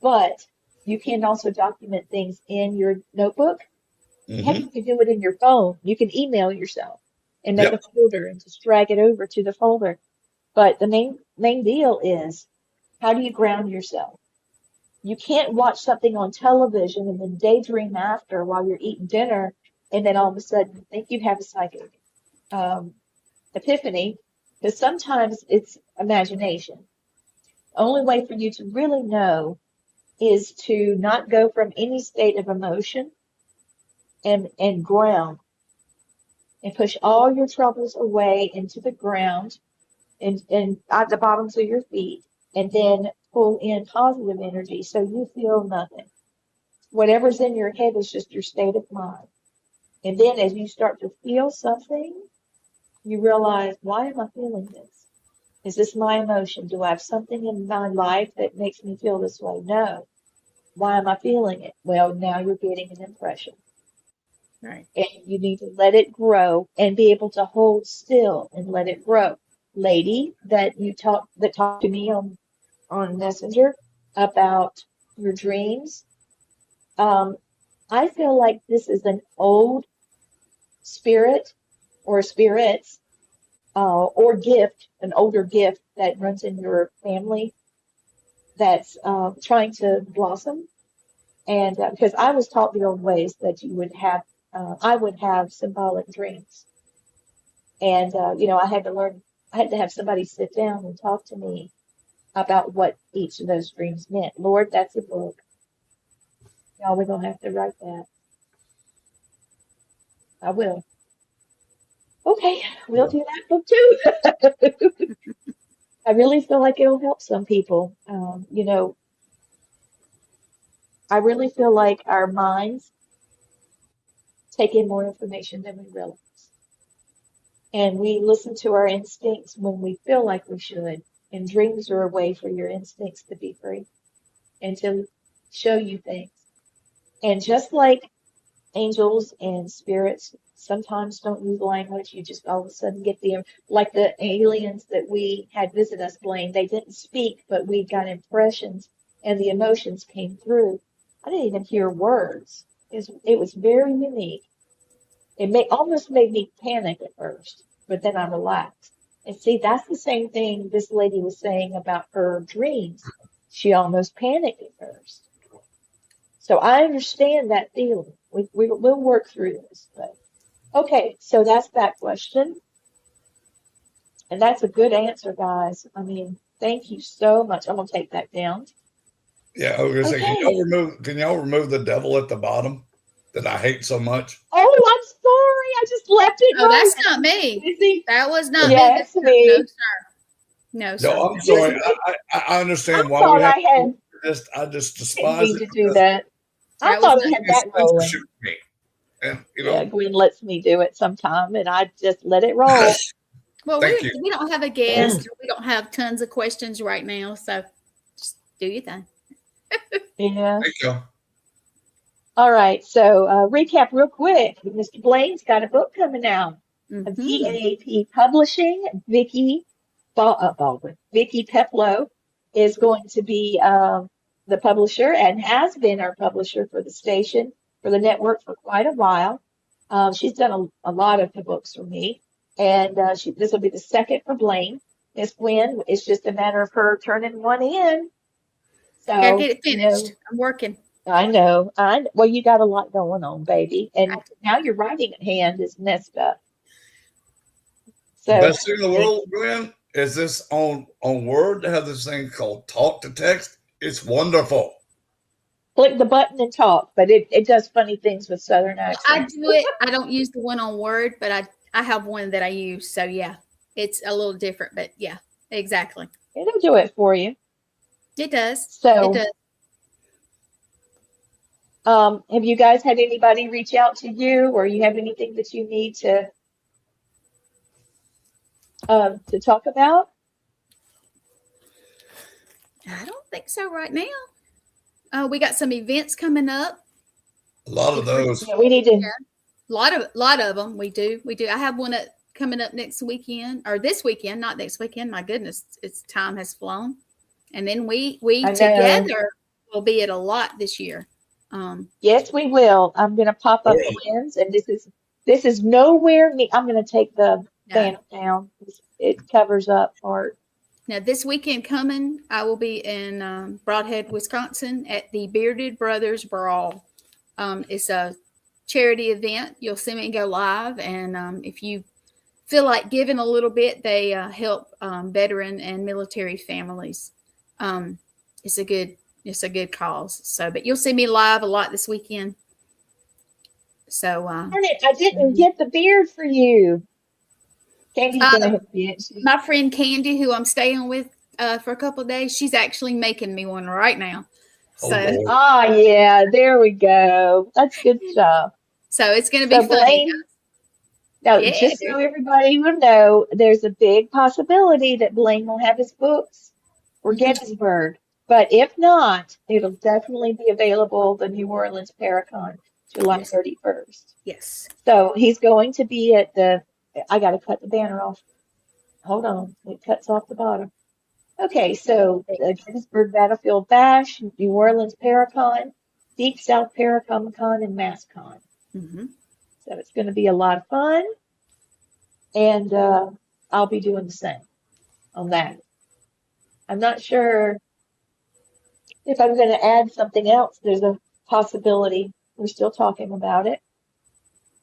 [SPEAKER 3] But you can also document things in your notebook. Heck, you can do it in your phone. You can email yourself and make a folder and just drag it over to the folder. But the main deal is, how do you ground yourself? You can't watch something on television and then daydream after while you're eating dinner, and then all of a sudden think you have a psychic epiphany, because sometimes it's imagination. The only way for you to really know is to not go from any state of emotion and ground. and push all your troubles away into the ground and at the bottoms of your feet, and then pull in positive energy so you feel nothing. Whatever's in your head is just your state of mind. And then as you start to feel something, you realize, why am I feeling this? Is this my emotion? Do I have something in my life that makes me feel this way? No. Why am I feeling it? Well, now you're getting an impression.
[SPEAKER 2] Right.
[SPEAKER 3] And you need to let it grow and be able to hold still and let it grow. Lady that talked to me on Messenger about your dreams, I feel like this is an old spirit or spirits or gift, an older gift that runs in your family that's trying to blossom. And because I was taught the old ways that you would have, I would have symbolic dreams. And, I had to have somebody sit down and talk to me about what each of those dreams meant. Lord, that's a book. Y'all, we're going to have to write that. I will. Okay, we'll do that book too. I really feel like it'll help some people. I really feel like our minds take in more information than we realize. And we listen to our instincts when we feel like we should. And dreams are a way for your instincts to be free and to show you things. And just like angels and spirits sometimes don't use language, you just all of a sudden get like the aliens that we had visit us, Blaine, they didn't speak, but we got impressions and the emotions came through. I didn't even hear words. It was very unique. It almost made me panic at first, but then I relaxed. And see, that's the same thing this lady was saying about her dreams. She almost panicked at first. So I understand that feeling. We'll work through this. But okay, so that's that question. And that's a good answer, guys. I mean, thank you so much. I'm going to take that down.
[SPEAKER 1] Yeah, I was going to say, can y'all remove the devil at the bottom that I hate so much?
[SPEAKER 3] Oh, I'm sorry. I just left it.
[SPEAKER 2] Oh, that's not me. That was not me.
[SPEAKER 3] Yes, me.
[SPEAKER 2] No, sir. No, sir.
[SPEAKER 1] No, I'm sorry. I understand why we have. I just despise
[SPEAKER 3] it. To do that. I thought I had that rolling.
[SPEAKER 1] Me. And,
[SPEAKER 3] yeah, Gwen lets me do it sometime, and I just let it roll.
[SPEAKER 2] Well, we don't have a guest. We don't have tons of questions right now, so just do your thing.
[SPEAKER 3] Yeah.
[SPEAKER 1] Thank you.
[SPEAKER 3] All right. So recap real quick. Mr. Blaine's got a book coming out. VAP Publishing. Vicki Peplow is going to be the publisher and has been our publisher for the station, for the network for quite a while. She's done a lot of the books for me. And this will be the second for Blaine. Miss Gwen, it's just a matter of her turning one in. So
[SPEAKER 2] gotta get it finished. I'm working.
[SPEAKER 3] I know. Well, you got a lot going on, baby. And now your writing hand is messed up. So
[SPEAKER 1] best thing in the world, Gwen, is this on Word. They have this thing called Talk to Text. It's wonderful.
[SPEAKER 3] Click the button and talk, but it does funny things with Southern accents.
[SPEAKER 2] I do it. I don't use the one on Word, but I have one that I use. So yeah, it's a little different, but yeah, exactly.
[SPEAKER 3] It'll do it for you.
[SPEAKER 2] It does.
[SPEAKER 3] So,
[SPEAKER 2] it does.
[SPEAKER 3] Have you guys had anybody reach out to you, or you have anything that you need to talk about?
[SPEAKER 2] I don't think so right now. We got some events coming up.
[SPEAKER 1] A lot of those.
[SPEAKER 3] Yeah, we need to.
[SPEAKER 2] Yeah. A lot of them. We do. I have one coming up next weekend, or this weekend, not next weekend. My goodness, time has flown. And then we together will be at a lot this year.
[SPEAKER 3] Yes, we will. I'm going to pop up plans, and this is nowhere near. I'm going to take the banner down. It covers up part.
[SPEAKER 2] Now, this weekend coming, I will be in Broadhead, Wisconsin at the Bearded Brothers Brawl. It's a charity event. You'll see me go live, and if you feel like giving a little bit, they help veteran and military families. It's a good cause. So, but you'll see me live a lot this weekend. So,
[SPEAKER 3] darn it, I didn't get the beard for you. Candy's gonna help you.
[SPEAKER 2] My friend Candy, who I'm staying with for a couple of days, she's actually making me one right now. So,
[SPEAKER 3] yeah, there we go. That's good stuff.
[SPEAKER 2] So it's going to be funny.
[SPEAKER 3] Now, just so everybody will know, there's a big possibility that Blaine will have his books for Gettysburg. But if not, it'll definitely be available the New Orleans Paracon, July 31st.
[SPEAKER 2] Yes.
[SPEAKER 3] So he's going to be at I got to cut the banner off. Hold on. It cuts off the bottom. Okay, so Gettysburg Battlefield Bash, New Orleans Paracon, Deep South Paracomic-Con, and MassCon.
[SPEAKER 2] Mm-hmm.
[SPEAKER 3] So it's going to be a lot of fun, and I'll be doing the same on that. I'm not sure if I'm going to add something else. There's a possibility. We're still talking about it.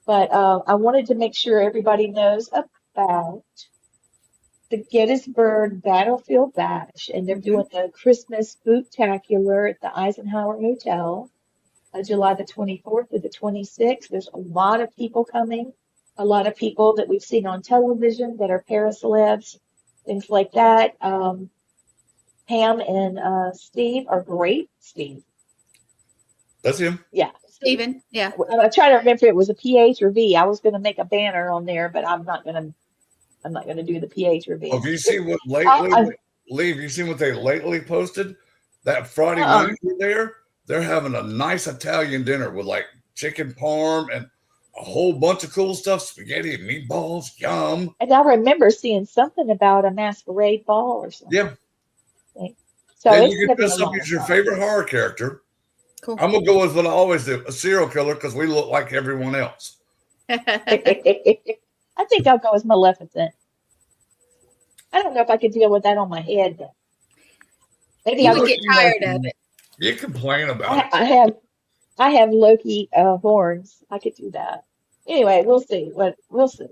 [SPEAKER 3] But I wanted to make sure everybody knows about the Gettysburg Battlefield Bash, and they're doing the Christmas Spooktacular at the Eisenhower Hotel. July the 24th to the 26th. There's a lot of people coming, a lot of people that we've seen on television that are paracelebs, things like that. Pam and Steve are great. Steve.
[SPEAKER 1] That's him.
[SPEAKER 3] Yeah.
[SPEAKER 2] Steven. Yeah.
[SPEAKER 3] I'm trying to remember if it was a PH or V. I was going to make a banner on there, but I'm not going to do the PH or V.
[SPEAKER 1] Have you seen what lately? Lee, have you seen what they lately posted? That Friday night there. They're having a nice Italian dinner with like chicken parm and a whole bunch of cool stuff, spaghetti and meatballs, yum.
[SPEAKER 3] And I remember seeing something about a masquerade ball or something.
[SPEAKER 1] Yeah.
[SPEAKER 3] So
[SPEAKER 1] and you can dress up as your favorite horror character.
[SPEAKER 2] Cool.
[SPEAKER 1] I'm going to go with what I always do, a serial killer, because we look like everyone else.
[SPEAKER 3] I think I'll go as Maleficent. I don't know if I could deal with that on my head, but maybe
[SPEAKER 2] I'll get tired of it.
[SPEAKER 1] You complain about it.
[SPEAKER 3] I have Loki horns. I could do that. Anyway, we'll see. We'll see.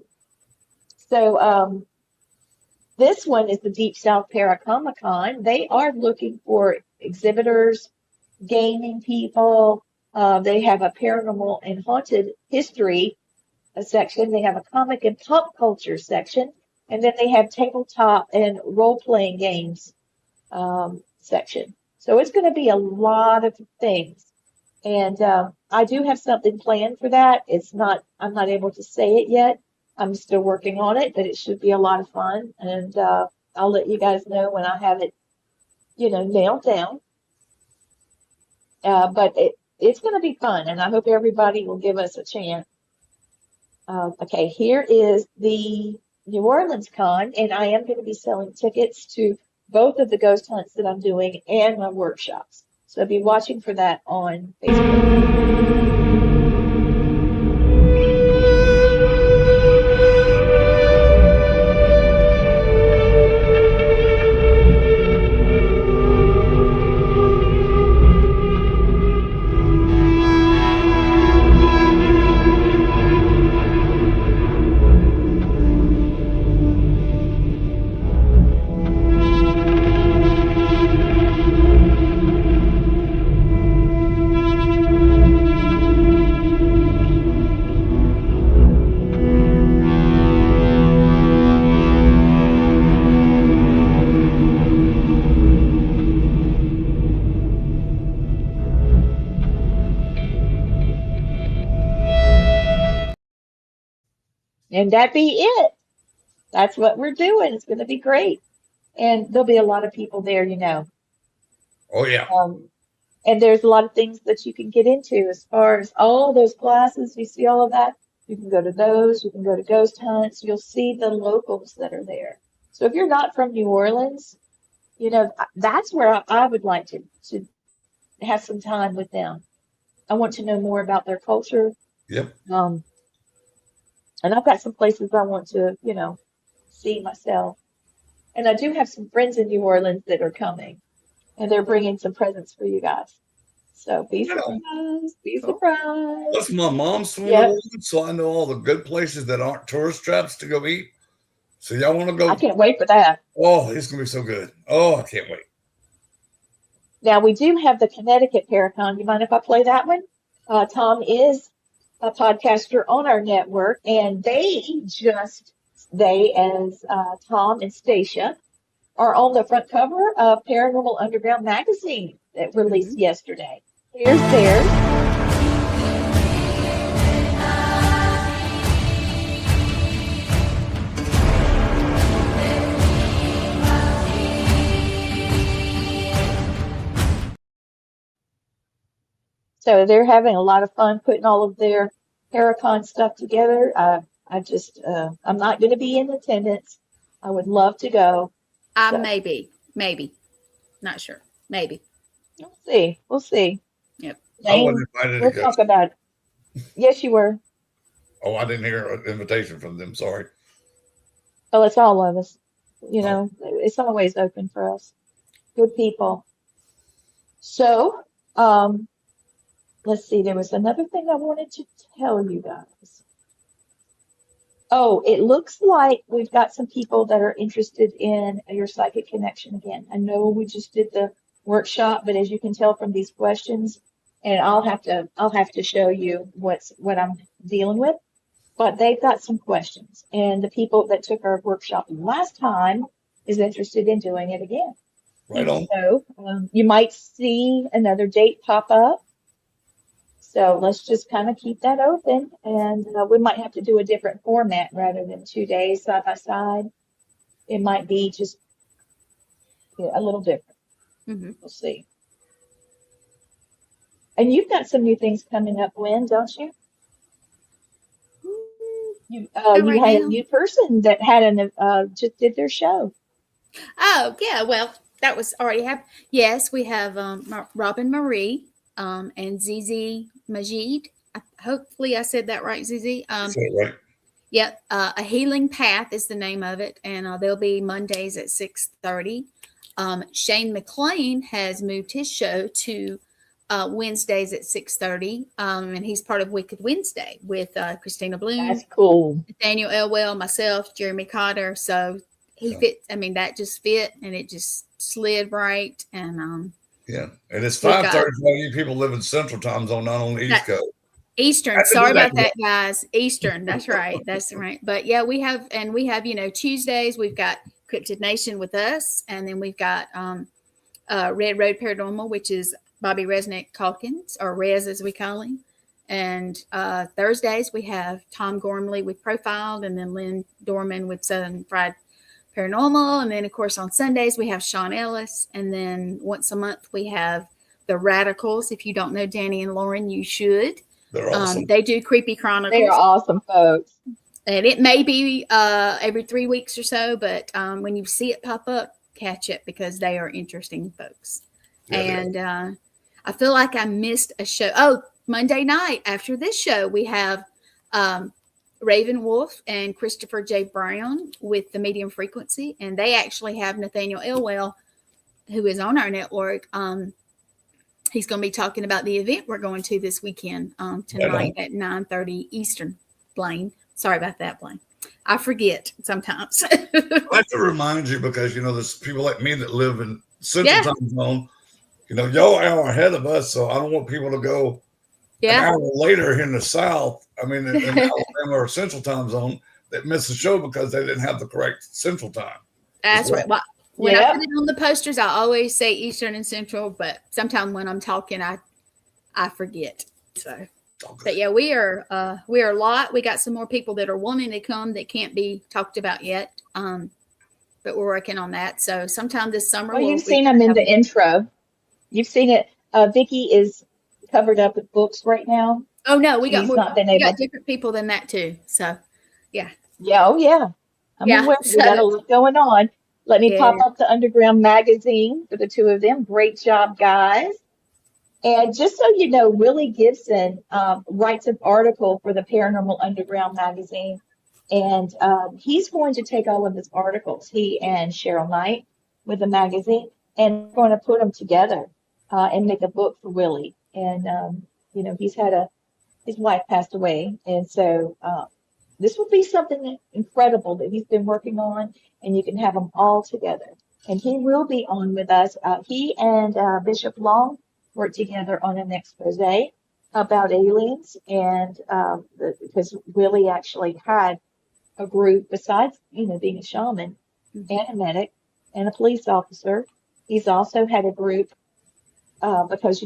[SPEAKER 3] So this one is the Deep South Paracomic-Con. They are looking for exhibitors, gaming people. They have a paranormal and haunted history section. They have a comic and pop culture section, and then they have tabletop and role-playing games section. So it's going to be a lot of things. And I do have something planned for that. I'm not able to say it yet. I'm still working on it, but it should be a lot of fun. And I'll let you guys know when I have it, nailed down. But it's going to be fun, and I hope everybody will give us a chance. Okay, here is the New Orleans Con, and I am going to be selling tickets to both of the ghost hunts that I'm doing and my workshops. So be watching for that on Facebook. And that be it. That's what we're doing. It's going to be great. And there'll be a lot of people there,
[SPEAKER 1] Oh, yeah.
[SPEAKER 3] And there's a lot of things that you can get into as far as all those classes. You see all of that? You can go to those. You can go to ghost hunts. You'll see the locals that are there. So if you're not from New Orleans, that's where I would like to have some time with them. I want to know more about their culture.
[SPEAKER 1] Yep.
[SPEAKER 3] And I've got some places I want to, see myself. And I do have some friends in New Orleans that are coming, and they're bringing some presents for you guys. So be surprised. Be surprised.
[SPEAKER 1] Plus, my mom's from New Orleans, so I know all the good places that aren't tourist traps to go eat. So y'all want to go?
[SPEAKER 3] I can't wait for that.
[SPEAKER 1] Oh, it's going to be so good. Oh, I can't wait.
[SPEAKER 3] Now, we do have the Connecticut Paracon. You mind if I play that one? Tom is a podcaster on our network, and they as Tom and Stacia are on the front cover of Paranormal Underground magazine that released yesterday. Here's theirs. So they're having a lot of fun putting all of their Paracon stuff together. I'm not going to be in attendance. I would love to go.
[SPEAKER 2] Maybe, not sure. Maybe.
[SPEAKER 3] We'll see.
[SPEAKER 2] Yep.
[SPEAKER 1] I wasn't invited
[SPEAKER 3] We'll talk about it. Yes, you were.
[SPEAKER 1] Oh, I didn't hear an invitation from them. Sorry.
[SPEAKER 3] Oh, it's all of us. You know, it's always open for us. Good people. So, let's see. There was another thing I wanted to tell you guys. Oh, it looks like we've got some people that are interested in your psychic connection again. I know we just did the workshop, but as you can tell from these questions, and I'll have to show you what I'm dealing with. But they've got some questions, and the people that took our workshop last time is interested in doing it again.
[SPEAKER 1] Right on.
[SPEAKER 3] So you might see another date pop up. So let's just kind of keep that open, and we might have to do a different format rather than 2 days side by side. It might be just a little different. We'll see. And you've got some new things coming up, Gwen, don't you? You had a new person that had just did their show.
[SPEAKER 2] Oh yeah, well that was already happened. Yes, we have Robin Marie and ZZ Majid. Hopefully I said that right, ZZ.
[SPEAKER 1] Right.
[SPEAKER 2] Yep. A Healing Path is the name of it, and they'll be Mondays at 6:30. Shane McLean has moved his show to Wednesdays at 6:30, and he's part of Wicked Wednesday with Christina Bloom.
[SPEAKER 3] That's cool.
[SPEAKER 2] Daniel Elwell, myself, Jeremy Cotter. So he fit. I mean, that just fit, and it just slid right. And
[SPEAKER 1] yeah, and it's 5:30 for you people live in Central Time Zone, not on the East Coast.
[SPEAKER 2] Eastern. Sorry about that, guys. Eastern. That's right. That's right. But yeah, we have Tuesdays we've got Cryptid Nation with us, and then we've got Red Road Paranormal, which is Bobby Resnick Calkins, or Rez as we call him. And Thursdays we have Tom Gormley with Profiled, and then Lynn Dorman with Southern Fried Paranormal. And then of course on Sundays we have Sean Ellis, and then once a month we have the Radicals. If you don't know Danny and Lauren, you should.
[SPEAKER 1] They're awesome.
[SPEAKER 2] They do Creepy Chronicles.
[SPEAKER 3] They are awesome folks.
[SPEAKER 2] And it may be every 3 weeks or so, but when you see it pop up, catch it, because they are interesting folks. Yeah, and I feel like I missed a show. Oh, Monday night after this show, we have Raven Wolf and Christopher J. Brown with the Medium Frequency, and they actually have Nathaniel Elwell, who is on our network. He's going to be talking about the event we're going to this weekend tonight at 9:30 Eastern. Blaine, sorry about that, Blaine. I forget sometimes.
[SPEAKER 1] I have to remind you, because there's people like me that live in Central Time Zone. Y'all are an hour ahead of us, so I don't want people to go an hour later here in the South. I mean, in Alabama or Central Time Zone, that miss the show because they didn't have the correct Central Time.
[SPEAKER 2] That's right. Well, when I put it on the posters, I always say Eastern and Central, but sometimes when I'm talking, I forget. So, but yeah, we are a lot. We got some more people that are wanting to come that can't be talked about yet, but we're working on that. So sometime this summer.
[SPEAKER 3] Well, you've seen them in the intro. You've seen it. Vicky is covered up with books right now.
[SPEAKER 2] Oh no, we got more. We got different people than that too. So, yeah.
[SPEAKER 3] Yeah. Oh yeah. I'm aware. We got a lot going on. Let me pop up the Underground magazine for the two of them. Great job, guys. And just so you know, Willie Gibson writes an article for the Paranormal Underground magazine. And he's going to take all of his articles, he and Cheryl Knight, with the magazine, and going to put them together and make a book for Willie. And, he's had his wife passed away. And so this will be something incredible that he's been working on, and you can have them all together. And he will be on with us. He and Bishop Long worked together on an expose. about aliens, and because Willie actually had a group besides, being a shaman and a medic and a police officer. He's also had a group because,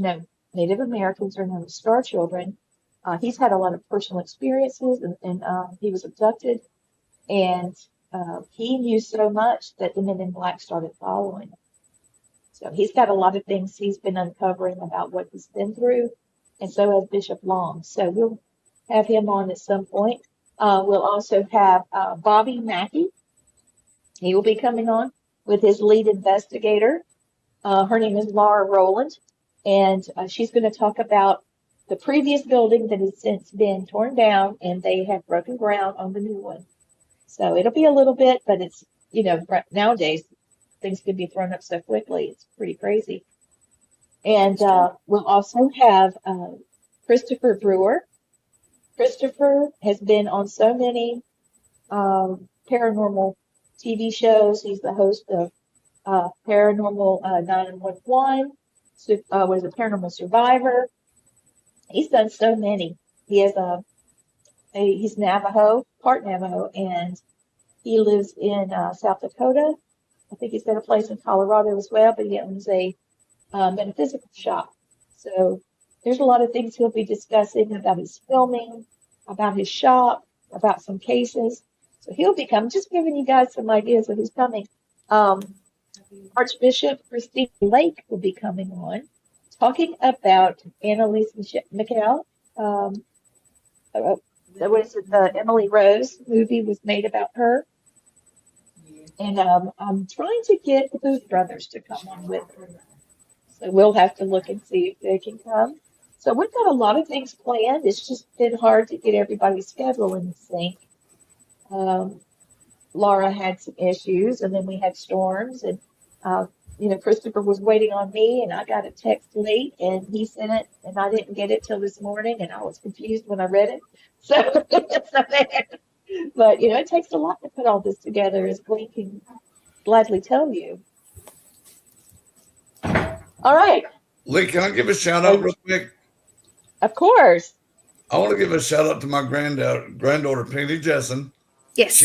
[SPEAKER 3] Native Americans are known as star children. He's had a lot of personal experiences, and he was abducted, and he knew so much that the Men in Black started following him. So he's got a lot of things he's been uncovering about what he's been through, and so has Bishop Long. So we'll have him on at some point. We'll also have Bobby Mackey. He will be coming on with his lead investigator. Her name is Laura Rowland, and she's going to talk about the previous building that has since been torn down, and they have broken ground on the new one. So it'll be a little bit, but it's, nowadays things can be thrown up so quickly. It's pretty crazy. And we'll also have Christopher Brewer. Christopher has been on so many paranormal TV shows. He's the host of Paranormal 911, was a Paranormal Survivor. He's done so many. He has he's Navajo, part Navajo, and he lives in South Dakota. I think he's got a place in Colorado as well, but he owns a metaphysical shop. So there's a lot of things he'll be discussing about his filming, about his shop, about some cases. So he'll be coming, just giving you guys some ideas of who's coming. Archbishop Christine Lake will be coming on, talking about Annalise McCall. What is it? The Emily Rose movie was made about her. And I'm trying to get the Booth brothers to come on with her. So we'll have to look and see if they can come. So we've got a lot of things planned. It's just been hard to get everybody's schedule in sync. Laura had some issues, and then we had storms, and Christopher was waiting on me, and I got a text late, and he sent it, and I didn't get it till this morning, and I was confused when I read it. So, but it takes a lot to put all this together, as Glenn can gladly tell you. All right.
[SPEAKER 1] Lee, can I give a shout out real quick?
[SPEAKER 3] Of course.
[SPEAKER 1] I want to give a shout out to my granddaughter, Penny Jessen.
[SPEAKER 2] Yes.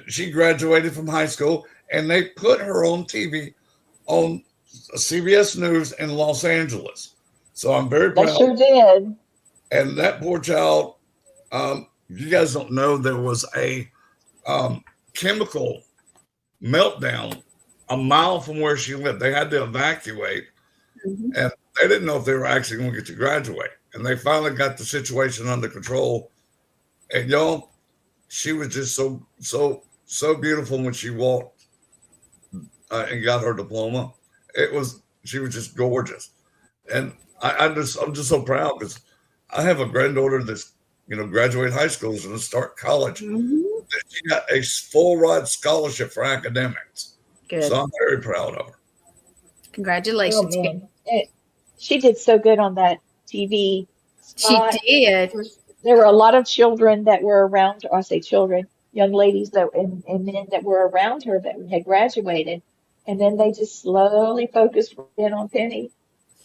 [SPEAKER 1] She graduated from high school, and they put her on TV on CBS News in Los Angeles. So I'm very proud.
[SPEAKER 3] They sure did.
[SPEAKER 1] And that poor child, you guys don't know, there was a chemical meltdown a mile from where she lived. They had to evacuate, and they didn't know if they were actually going to get to graduate. And they finally got the situation under control. And y'all, she was just so beautiful when she walked and got her diploma. She was just gorgeous. And I'm just so proud because I have a granddaughter that's graduate high school and going to start college. She got a full ride scholarship for academics.
[SPEAKER 2] Good.
[SPEAKER 1] So I'm very proud of her.
[SPEAKER 2] Congratulations.
[SPEAKER 3] She did so good on that TV spot.
[SPEAKER 2] She did.
[SPEAKER 3] There were a lot of children that were around her. I say children, young ladies and men that were around her that had graduated. And then they just slowly focused in on Penny.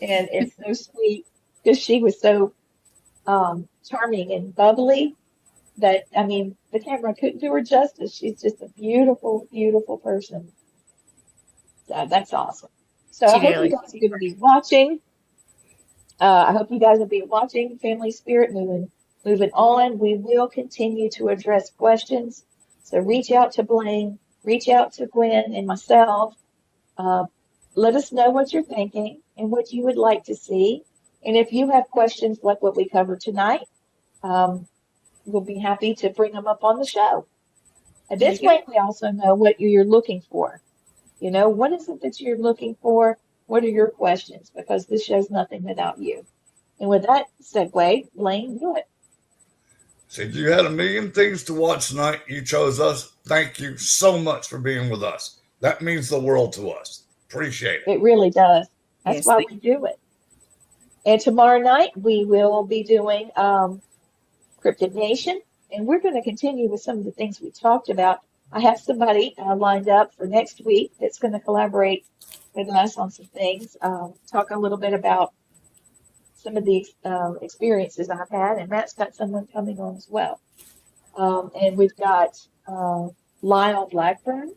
[SPEAKER 3] And it's so sweet because she was so charming and bubbly that, the camera couldn't do her justice. She's just a beautiful, beautiful person. So that's awesome. So I hope you guys are going to be watching. I hope you guys will be watching Family Spirit moving on. We will continue to address questions. So reach out to Blaine, reach out to Gwen and myself. Let us know what you're thinking and what you would like to see. And if you have questions like what we covered tonight, we'll be happy to bring them up on the show. At this point, we also know what you're looking for. What is it that you're looking for? What are your questions? Because this show's nothing without you. And with that segue, Blaine, do it.
[SPEAKER 1] Said you had a million things to watch tonight. You chose us. Thank you so much for being with us. That means the world to us. Appreciate it.
[SPEAKER 3] It really does. That's why we do it. And tomorrow night, we will be doing Cryptid Nation. And we're going to continue with some of the things we talked about. I have somebody lined up for next week that's going to collaborate with us on some things. Talk a little bit about some of the experiences I've had, and Matt's got someone coming on as well. And we've got Lyle Blackburn.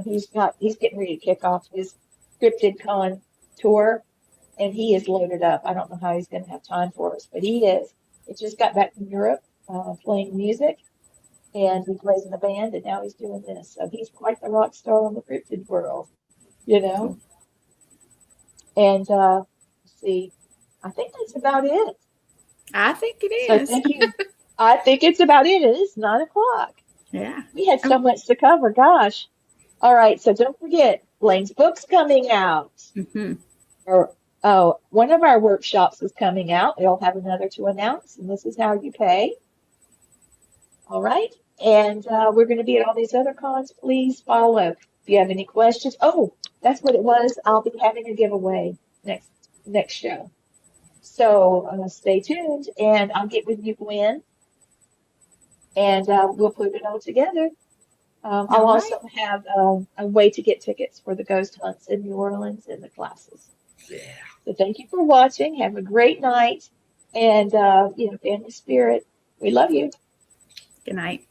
[SPEAKER 3] He's getting ready to kick off his Cryptid Con tour, and he is loaded up. I don't know how he's going to have time for us, but he is. He just got back from Europe playing music, and he plays in a band, and now he's doing this. So he's quite the rock star in the cryptid world, you know. And let's see, I think that's about it.
[SPEAKER 2] I think it is.
[SPEAKER 3] So thank you. I think it's about it. It is 9:00.
[SPEAKER 2] Yeah.
[SPEAKER 3] We had so much to cover. Gosh. All right. So don't forget, Blaine's book's coming out.
[SPEAKER 2] Mm-hmm.
[SPEAKER 3] One of our workshops is coming out. We'll have another to announce, and this is how you pay. All right. And we're going to be at all these other cons. Please follow. If you have any questions. Oh, that's what it was. I'll be having a giveaway next show. So stay tuned, and I'll get with you, Gwen, and we'll put it all together. I'll also have a way to get tickets for the ghost hunts in New Orleans and the classes.
[SPEAKER 1] Yeah.
[SPEAKER 3] So thank you for watching. Have a great night, and family spirit, we love you.
[SPEAKER 2] Good night.